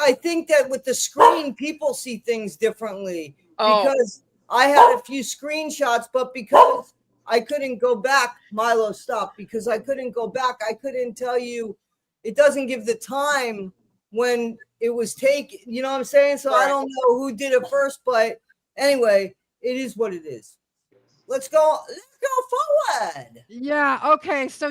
I think that with the screen, people see things differently because I had a few screenshots, but because I couldn't go back, Milo stopped because I couldn't go back. I couldn't tell you, it doesn't give the time when it was taken. You know what I'm saying? So I don't know who did it first, but anyway, it is what it is. Let's go forward. Yeah. Okay. So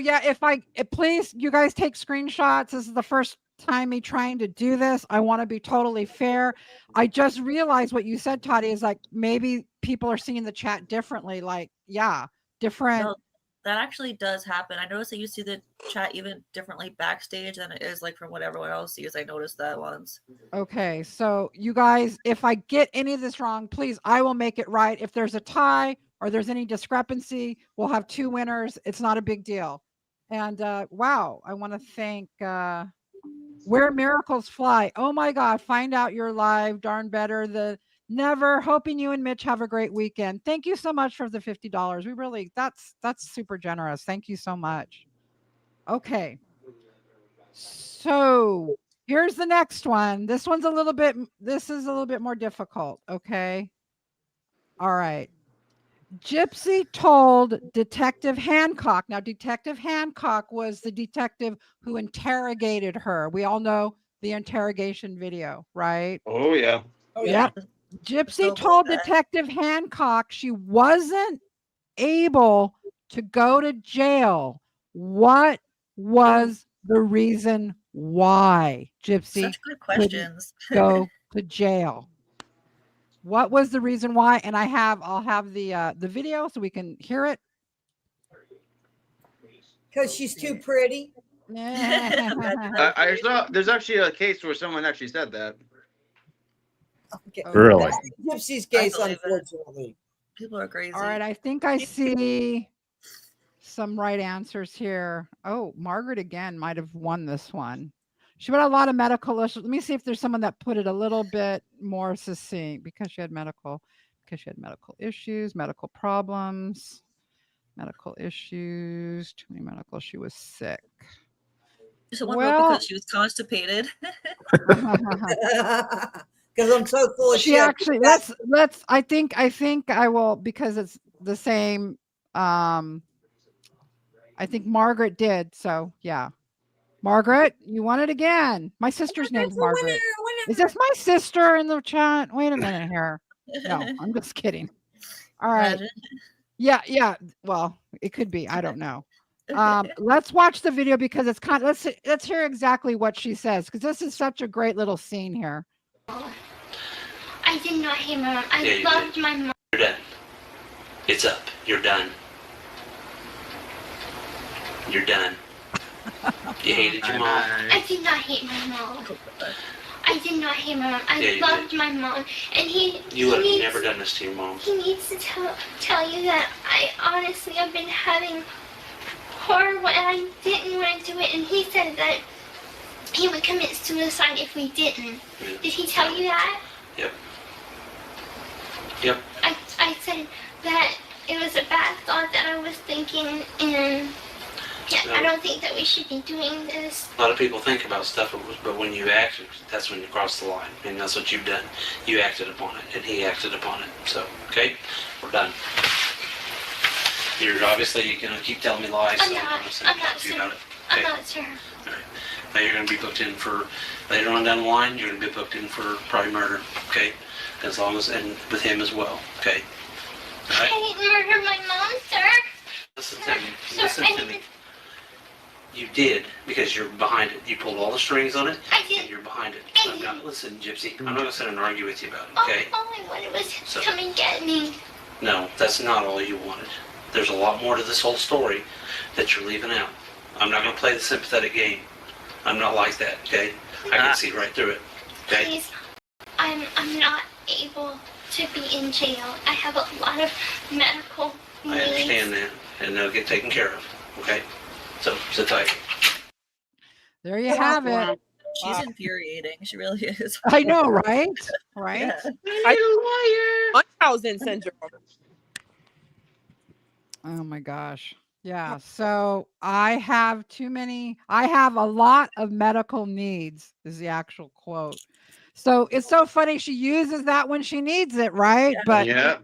please, you guys take screenshots. This is the first time me trying to do this. I want to be totally fair. I just realized what you said, Toddy, is like maybe people are seeing the chat differently. Like, different. No, that actually does happen. I noticed that you see the chat even differently backstage than it is like from what everyone else sees. I noticed that once. Okay. So you guys, if I get any of this wrong, please, I will make it right. If there's a tie or there's any discrepancy, we'll have two winners. It's not a big deal. And wow, I want to thank Where Miracles Fly. Oh my God, find out you're live. Darn better the never. Hoping you and Mitch have a great weekend. Thank you so much for the $50. We really, that's super generous. Thank you so much. Okay. So here's the next one. This is a little bit more difficult. Okay. All right. Gypsy told Detective Hancock. Now, Detective Hancock was the detective who interrogated her. We all know the interrogation video, right? Oh, yeah. Oh, yeah. Yep. Gypsy told Detective Hancock she wasn't able to go to jail. What was the reason why Gypsy Such good couldn't questions. go to jail? What was the reason why? And I'll have the video so we can hear it. Because she's too pretty. I saw there's actually a case where someone actually said that. Okay. Really? That's Gypsy's case, unfortunately. People are crazy. All right, I think I see some right answers here. Oh, Margaret again might have won this one. She had a lot of medical issues. Let me see if there's someone that put it a little bit more succinct because she had medical issues, medical problems, medical issues, too many medical. She was sick. Someone wrote because she was constipated. Because I'm so full of She shit. actually let's I think I will, because it's the same. I think Margaret did. So yeah. Margaret, you won it again. My sister's name's Margaret. Is this my sister in the chat? Wait a minute here. No, I'm just kidding. All right. Yeah. Well, it could be. I don't know. Let's watch the video because it's kind of, let's hear exactly what she says, because this is such a great little scene here. I did not hate my mom. I loved my mom. You're done. It's up. You're done. You're done. You hated your mom. I did not hate my mom. I did not hate my mom. I loved my mom, and You would have never done this to your mom. He needs to tell you that I honestly have been having horrible, and I didn't want to do it. And he said that he would commit suicide if we didn't. Yeah. Did he tell you that? Yep. Yep. I said that it was a bad thought that I was thinking, and yeah, No. I don't think that we should be doing this. A lot of people think about stuff, but when you act, that's when you cross the line. And that's what you've done. You acted upon it, and he acted upon it. So, okay? We're done. You're obviously going to keep telling me lies. I'm so not, just I'm gonna not, talk to you sir. about it. I'm Okay? not, sir. All right. Now you're going to be booked in for, later on down the line, you're going to be booked in for probably murder. Okay? As long as, and with him as well. Okay? All right? I didn't murder my mom, sir. Listen to me. Sir, Listen I to me. didn't. You did, because you're behind it. You pulled all the strings on it, I did. and you're behind it. I'm not, listen, Gypsy, I'm not going to sit and argue with you about it, okay? All I wanted was him So- to come and get me. No, that's not all you wanted. There's a lot more to this whole story that you're leaving out. I'm not going to play the sympathetic game. I'm not like that, okay? I can see right through it, okay? Please, I'm not able to be in jail. I have a lot of medical needs. I understand that, and they'll get taken care of, okay? So, sit tight. There you have it. She's infuriating. She really is. I know, right? Right? Yeah. Munchausen syndrome. Oh my gosh. Yeah. So I have a lot of medical needs, is the actual quote. So it's so funny. She uses that when she needs it, right? Yeah. But Yeah.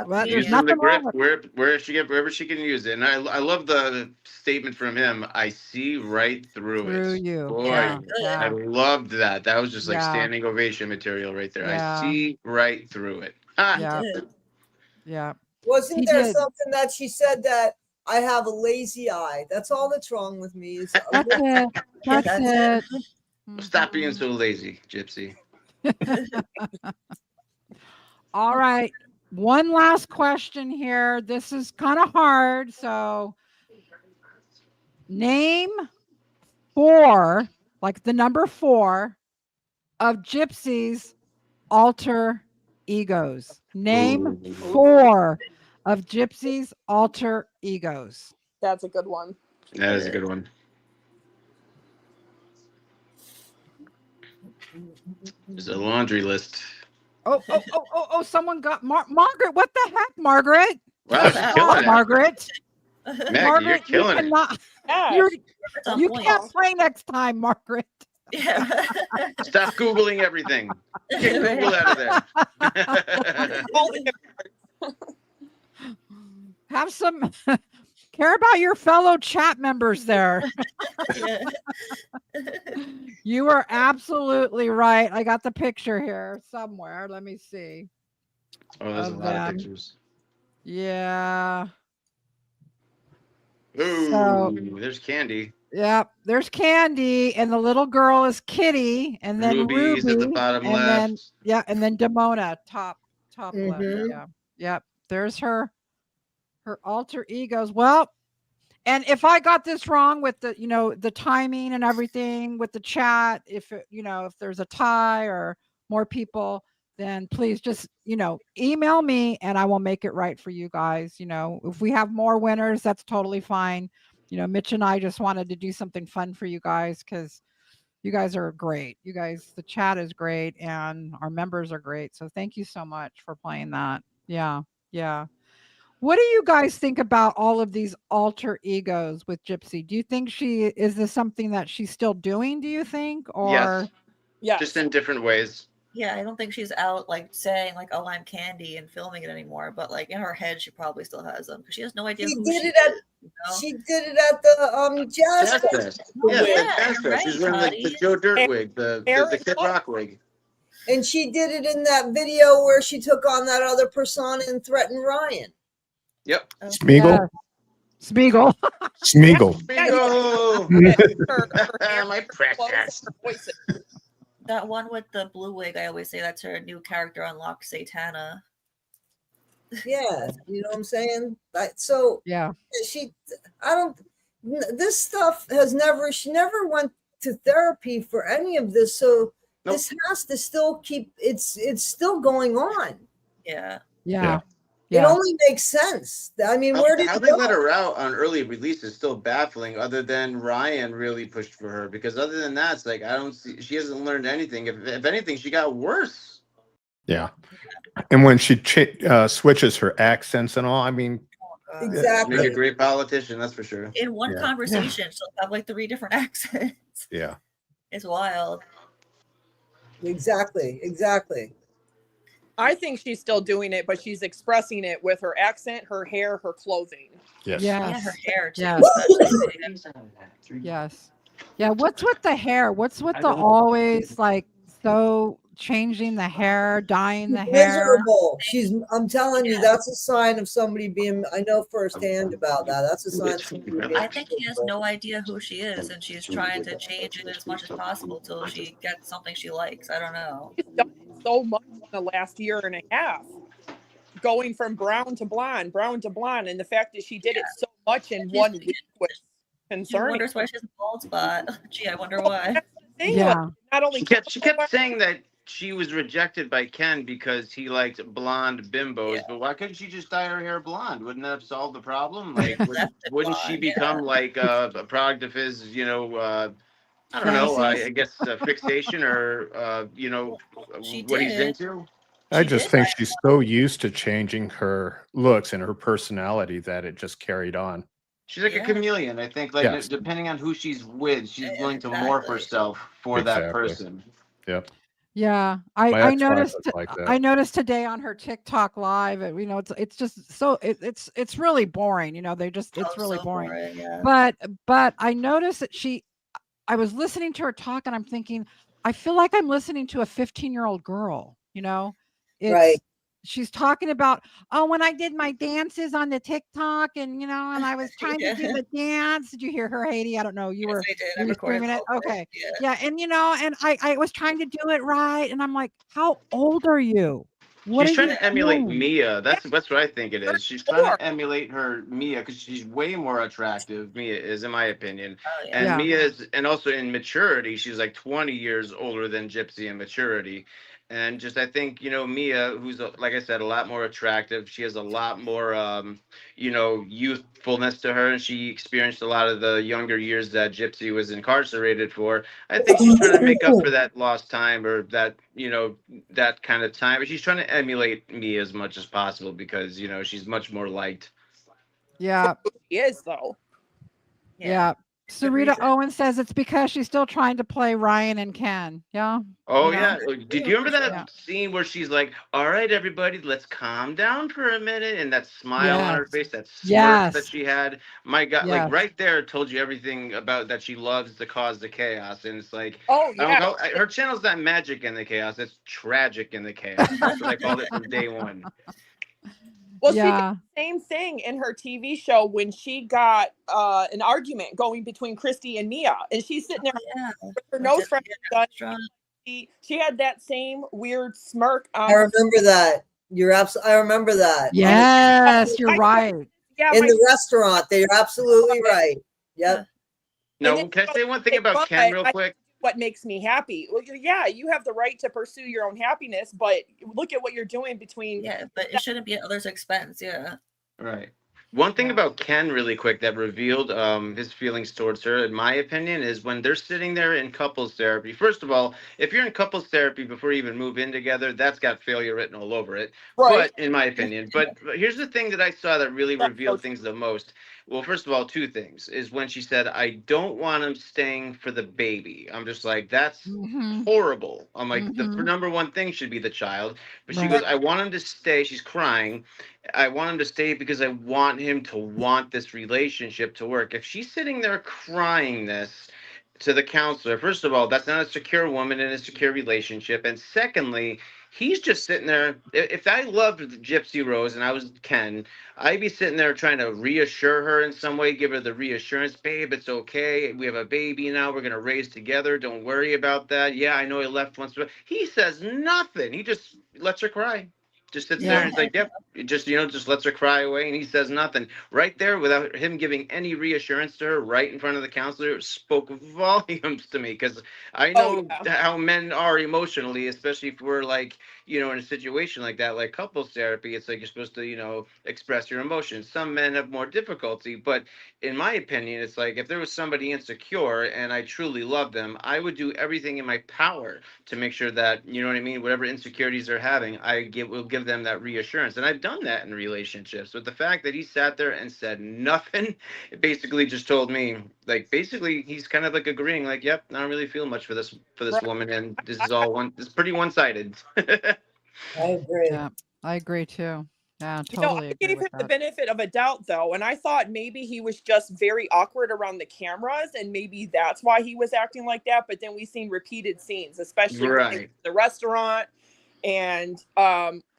there's Using nothing the wrong grip with wherever she can use it. And I love the statement from him. I see right through through it. you. Boy, Yeah. I Yeah. loved that. That was just like Yeah. standing ovation material right there. Yeah. I see right through it. Ha! Yeah. Yeah. Wasn't He there did. something that she said that I have a lazy eye? That's all that's wrong with me. Is That's it. That's it. Stop being so lazy, Gypsy. All right. One last question here. This is kind of hard. So name 4, like the number 4, of Gypsy's alter egos. Name 4 of Gypsy's alter egos. That's a good one. That is a good one. There's a laundry list. Oh, someone got Margaret. What the heck, Margaret? Wow, she's killing it. Margaret. Maggie, you're killing it. You can't play next time, Margaret. Yeah. Stop Googling everything. Get Google out of there. Have some care about your fellow chat members there. You are absolutely right. I got the picture here somewhere. Let me see. Oh, there's a lot of pictures. Yeah. Ooh, So- there's Candy. Yep. There's Candy, and the little girl is Kitty, and then Ruby's Ruby, at the bottom and then left. and then Demona top left. Mhm. Yeah. Yep. There's her alter egos. Well, and if I got this wrong with the, the timing and everything with the chat, if if there's a tie or more people, then please just, email me and I will make it right for you guys. If we have more winners, that's totally fine. Mitch and I just wanted to do something fun for you guys because you guys are great. You guys, the chat is great and our members are great. So thank you so much for playing that. Yeah. Yeah. What do you guys think about all of these alter egos with Gypsy? Do you think is this something that she's still doing, do you think? Or Yes. Just in different ways. Yeah, I don't think she's out like saying like, "Oh, I'm Candy" and filming it anymore. But like in her head, she probably still has them because she has no idea who she is. She did it at the Jazz Fest. She's wearing the Joe Dirt wig, the Kid Rock wig. And she did it in that video where she took on that other persona and threatened Ryan. Yep. Smeagol. Smeagol. Smeagol. My precious. That one with the blue wig, I always say that's her new character unlocked, Satana. Yeah, you know what I'm saying? Yeah. This stuff she never went to therapy for any of this. So this has to still it's still going on. Yeah. Yeah. It only makes sense. I mean, where did how they let her out on early release is still baffling. Other than Ryan really pushed for her, because other than that, it's like I don't see. She hasn't learned anything. If anything, she got worse. Yeah, and when she switches her accents and all, I mean, exactly, make a great politician. That's for sure. In one conversation, she'll have like 3 different accents. Yeah, it's wild. Exactly. I think she's still doing it, but she's expressing it with her accent, her hair, her clothing. Yes. Yeah, her hair too. Yes. Yes. Yeah. What's with the hair? What's with the always like so changing the hair, dyeing the hair? Miserable. I'm telling you, that's a sign of somebody being. I know firsthand about that. That's a sign. Of somebody being I think she has no idea who she is, and she's trying to change it as much as possible till she gets something she likes. I don't know. She's done so much in the last year and a half, going from brown to blonde, and the fact that she did it so much in 1 week was concerning. She wonders why she has a bald spot. Gee, I wonder why. Yeah. Not only she kept saying that she was rejected by Ken because he liked blonde bimbos, but why couldn't she just dye her hair blonde? Wouldn't that have solved the problem? Like, wouldn't she become like a product of his, I don't know, I guess fixation or, what he's into? I just think she's so used to changing her looks and her personality that it just carried on. She's like a chameleon. I think, like, depending on who she's with, she's willing to morph herself for that person. Yep. Yeah, I noticed. I noticed today on her TikTok live. It's just so it's really boring. It's really boring. But I noticed that I was listening to her talk, and I'm thinking, I feel like I'm listening to a 15-year-old girl. Right. She's talking about, when I did my dances on the TikTok and, and I was trying to do the dance. Did you hear her, Haiti? I don't know. You were screaming it. Okay. Yeah. And, and I was trying to do it right. And I'm like, how old are you? She's trying to emulate Mia. That's what I think it is. She's trying to emulate her Mia because she's way more attractive. Mia is, in my opinion. And Mia is, and also in maturity, she's like 20 years older than Gypsy in maturity. And just, I think, Mia, who's, like I said, a lot more attractive. She has a lot more, youthfulness to her. And she experienced a lot of the younger years that Gypsy was incarcerated for. I think she's trying to make up for that lost time or that, that kind of time. But she's trying to emulate Mia as much as possible because, she's much more liked. Yeah. She is, though. Yeah. Sarita Owen says it's because she's still trying to play Ryan and Ken. Yeah. Oh, yeah. Did you remember that scene where she's like, all right, everybody, let's calm down for a minute. And that smile on her face, that smirk that she had. My God, like right there told you everything about that she loves to cause the chaos. And it's like, her channel's not magic in the chaos. It's tragic in the chaos. That's what I called it from day one. Well, she did Yeah. the same thing in her TV show when she got an argument going between Christy and Nia, and she's sitting there with her nose front. She had that same weird smirk. I remember that. I remember that. Yes, you're right. Yeah, in the restaurant. They're absolutely right. Yep. No, can I say one thing about Ken real quick? What makes me happy? Well, yeah, you have the right to pursue your own happiness, but look at what you're doing between. Yeah, but it shouldn't be at others' expense. Yeah. Right. One thing about Ken really quick that revealed his feelings towards her, in my opinion, is when they're sitting there in couples therapy. First of all, if you're in couples therapy before you even move in together, that's got failure written all over it. Right. But in my opinion, but here's the thing that I saw that really revealed things the most. Well, first of all, two things is when she said, "I don't want him staying for the baby." I'm just like, that's horrible. I'm like, the number one thing should be the child. But she goes, "I want him to stay." She's crying. "I want him to stay because I want him to want this relationship to work." If she's sitting there crying this to the counselor, first of all, that's not a secure woman in a secure relationship. And secondly, he's just sitting there. If I loved Gypsy Rose and I was Ken, I'd be sitting there trying to reassure her in some way, give her the reassurance, "Babe, it's okay. We have a baby now. We're going to raise together. Don't worry about that. Yeah, I know he left once." He says nothing. He just lets her cry. Just sits there and he's like, "Yep," just lets her cry away, and he says nothing. Right there, without him giving any reassurance to her, right in front of the counselor, it spoke volumes to me, because I know how men are emotionally, especially if we're like, in a situation like that, like couples therapy. It's like you're supposed to, express your emotions. Some men have more difficulty, but in my opinion, it's like if there was somebody insecure and I truly love them, I would do everything in my power to make sure that, you know what I mean, whatever insecurities they're having, will give them that reassurance. And I've done that in relationships. But the fact that he sat there and said nothing, it basically just told me, like, basically he's kind of like agreeing, like, "Yep, I don't really feel much for this woman, and this is pretty one-sided." I agree. Yeah, I agree too. Yeah, You know, totally I agree gave with him the that. benefit of a doubt, though, and I thought maybe he was just very awkward around the cameras, and maybe that's why he was acting like that. But then we've seen repeated scenes, especially in the restaurant, and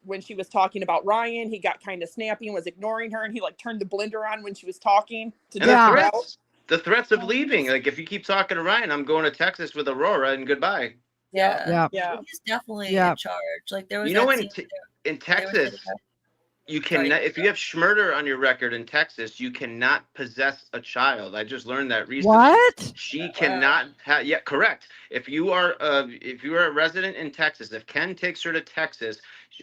when she was talking about Ryan, he got kind of snappy and was ignoring her, and he like turned the blender on when she was talking. The threats of leaving, like, "If you keep talking to Ryan, I'm going to Texas with Aurora, and goodbye." Yeah. He's definitely in charge. Like there was in Texas, you cannot, if you have schmurder on your record in Texas, you cannot possess a child. I just learned that recently. What? She cannot have. Yeah, correct. If you are a resident in Texas, if Ken takes her to Texas,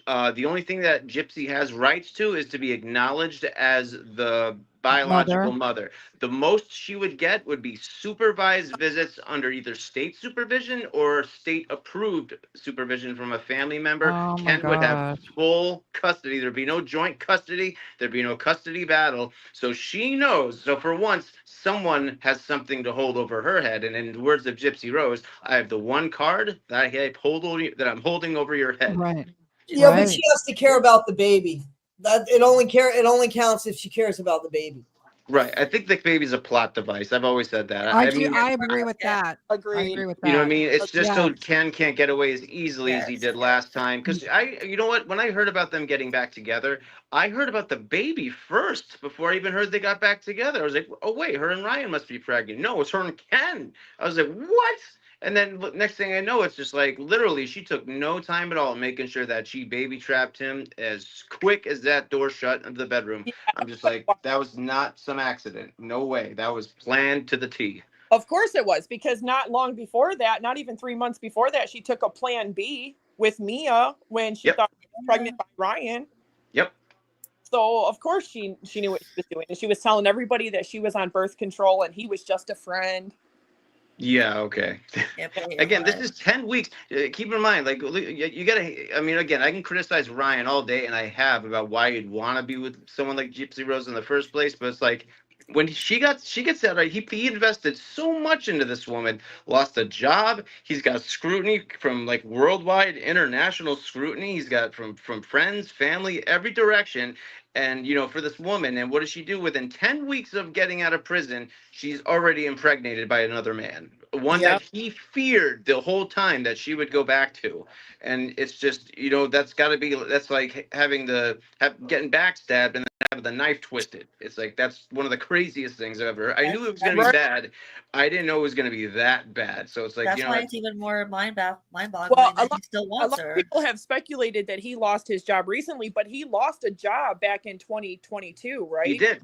the only thing that Gypsy has rights to is to be acknowledged as the biological mother. The most she would get would be supervised visits under either state supervision or state approved supervision from a family member. Oh my Ken would have gosh. full custody. There'd be no joint custody. There'd be no custody battle. So she knows. So for once, someone has something to hold over her head. And in the words of Gypsy Rose, "I have the one card that I'm holding over your head." Right. Yeah, but she has to care about the baby. That it only counts if she cares about the baby. Right. I think the baby's a plot device. I've always said that. I agree with that. Agreed. I agree with that. You know what I mean? It's just so Yeah. Ken can't get away as easily as he did last time. Because you know what? When I heard about them getting back together, I heard about the baby first before I even heard they got back together. I was like, "Oh wait, her and Ryan must be pregnant." No, it's her and Ken. I was like, "What?" And then next thing I know, it's just like literally she took no time at all making sure that she baby trapped him as quick as that door shut into the bedroom. I'm just like, that was not some accident. No way. That was planned to the T. Of course it was, because not long before that, not even 3 months before that, she took a plan B with Mia when she thought she was pregnant by Ryan. Yep. So of course she knew what she was doing, and she was telling everybody that she was on birth control and he was just a friend. Yeah, okay. Again, this is 10 weeks. Keep in mind, like, you gotta, I mean, again, I can criticize Ryan all day, and I have, about why you'd want to be with someone like Gypsy Rose in the first place, but it's like, when she gets out, right, he invested so much into this woman, lost a job, he's got scrutiny from, like, worldwide, international scrutiny, he's got from friends, family, every direction. And, for this woman, and what does she do? Within 10 weeks of getting out of prison, she's already impregnated by another man. one Yep. that he feared the whole time that she would go back to. And it's just, that's got to be, that's like getting backstabbed and then having the knife twisted. It's like, that's one of the craziest things I've ever heard. I knew it was going to be bad. I didn't know it was going to be that bad. So it's like, That's why it's even more mind-boggling Well, that he still a wants lot of her. people have speculated that he lost his job recently, but he lost a job back in 2022, right? He did.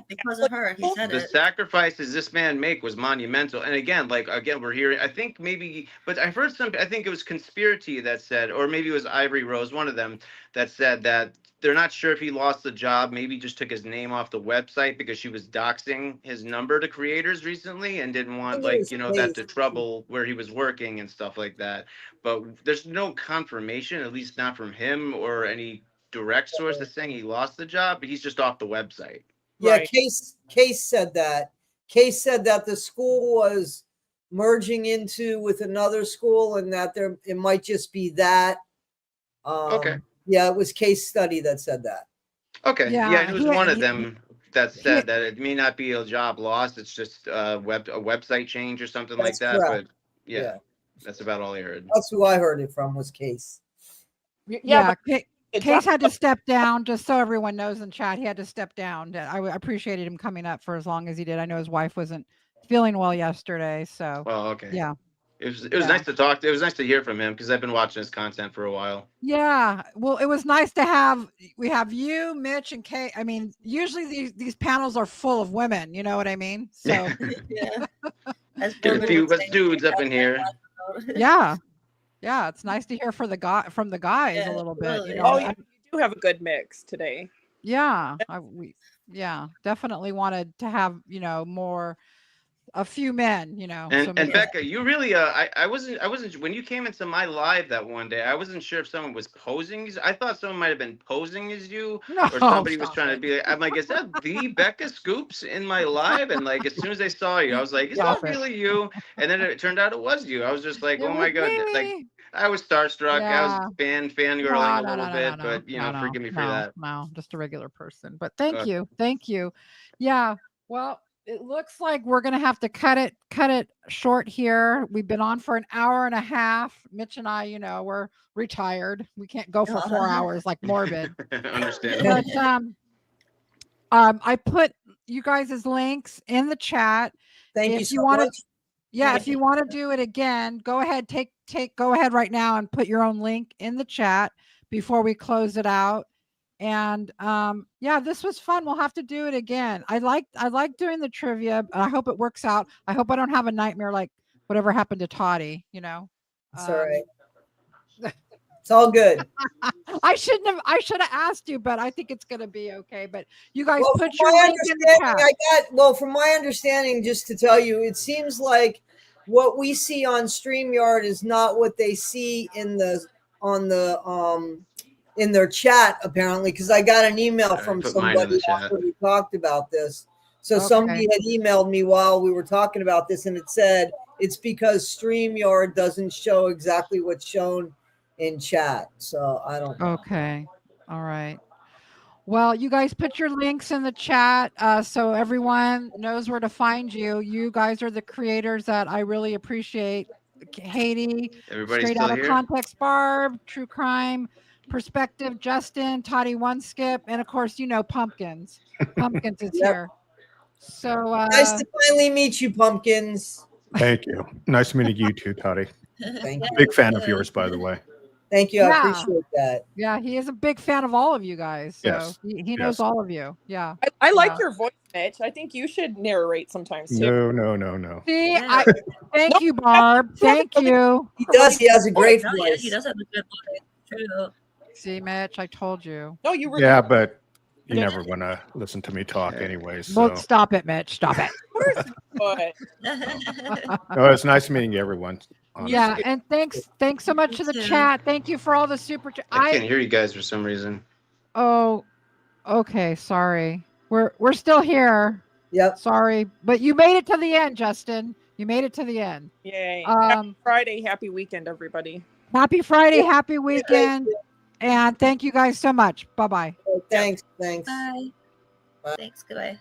Because of her. He said The sacrifices this man make was monumental. And again, we're hearing, I think maybe, but I've heard I think it was Conspiracy that said, or maybe it was Ivory Rose, one of them, that said that they're not sure if he lost the job, maybe just took his name off the website because she was doxing his number to creators recently and didn't want that to trouble where he was working and stuff like that. But there's no confirmation, at least not from him or any direct source that's saying he lost the job, but he's just off the website. Yeah, Case said that. Case said that the school was merging into with another school and that it might just be that. Okay. Yeah, it was Case Study that said that. Okay. Yeah, it was one of them that said that it may not be a job loss. It's just a website change or something like that. Correct. But yeah, that's about all I heard. That's who I heard it from was Case. Yeah, Case had to step down, just so everyone knows in chat. He had to step down. I appreciated him coming up for as long as he did. I know his wife wasn't feeling well yesterday, so. Oh, okay. Yeah. It was nice to talk. It was nice to hear from him because I've been watching his content for a while. Yeah, well, it was nice to have. We have you, Mitch, and Kay. I mean, usually these panels are full of women. You know what I mean? So yeah. Get a few of us dudes up in here. Yeah, it's nice to hear from the guys a little bit. You know? Oh, you do have a good mix today. Yeah, definitely wanted to have a few men, And Becca, you really I wasn't when you came into my live that one day, I wasn't sure if someone was posing. I thought someone might have been posing as you, or somebody was trying to be like, I'm like, is that the Becca Scoops in my live? And like as soon as I saw you, I was like, is that really you? And then it turned out it was you. I was just like, oh my god, like I was starstruck. Yeah. I was fangirling a little bit, but forgive me for that. No, just a regular person. But thank you. Yeah. Well, it looks like we're gonna have to cut it short here. We've been on for an hour and a half. Mitch and I, we're retired. We can't go for 4 hours like Morbid. Understandable. But I put you guys' links in the chat. Thank you so much. Yeah, if you want to do it again, go ahead. Go ahead right now and put your own link in the chat before we close it out. And this was fun. We'll have to do it again. I like doing the trivia. I hope it works out. I hope I don't have a nightmare like whatever happened to Toddy. It's all right. It's all good. I should have asked you, but I think it's gonna be okay. But you guys put your my link in the chat. From my understanding, just to tell you, it seems like what we see on StreamYard is not what they see in their chat, apparently, because I got an email from somebody after we talked about this. So somebody had emailed me while we were talking about this, and it said it's because StreamYard doesn't show exactly what's shown in chat. So I don't know. Okay. All right. Well, you guys put your links in the chat so everyone knows where to find you. You guys are the creators that I really appreciate. Haiti, Everybody's Straight still Out of here? Context, Barb, True Crime, Perspective, Justin, Toddy One Skip, and of course, Pumpkins. Pumpkins is here. So nice to finally meet you, Pumpkins. Thank you. Nice meeting you too, Toddy. Thank you. Big fan of yours, by the way. Thank you. I appreciate that. Yeah, he is a big fan of all of you guys. So Yes. he knows all of you. Yeah. I like your voice, Mitch. I think you should narrate sometimes too. No. See, thank you, Barb. Thank you. He does. He has a great Yeah, voice. he does have a good voice. True. See, Mitch, I told you. No, you were. Yeah, but you never want to listen to me talk anyway. So Well, stop it, Mitch. Stop it. But no, it's nice meeting everyone. Honestly. Yeah, and thanks so much to the chat. Thank you for all the super chat. I can't hear you guys for some reason. Oh, okay. Sorry. We're still here. Yep. Sorry, but you made it to the end, Justin. You made it to the end. yay! Happy Friday, happy weekend, everybody. Happy Friday, happy weekend, and thank you guys so much. Bye bye. Thanks. Bye. Thanks. Goodbye.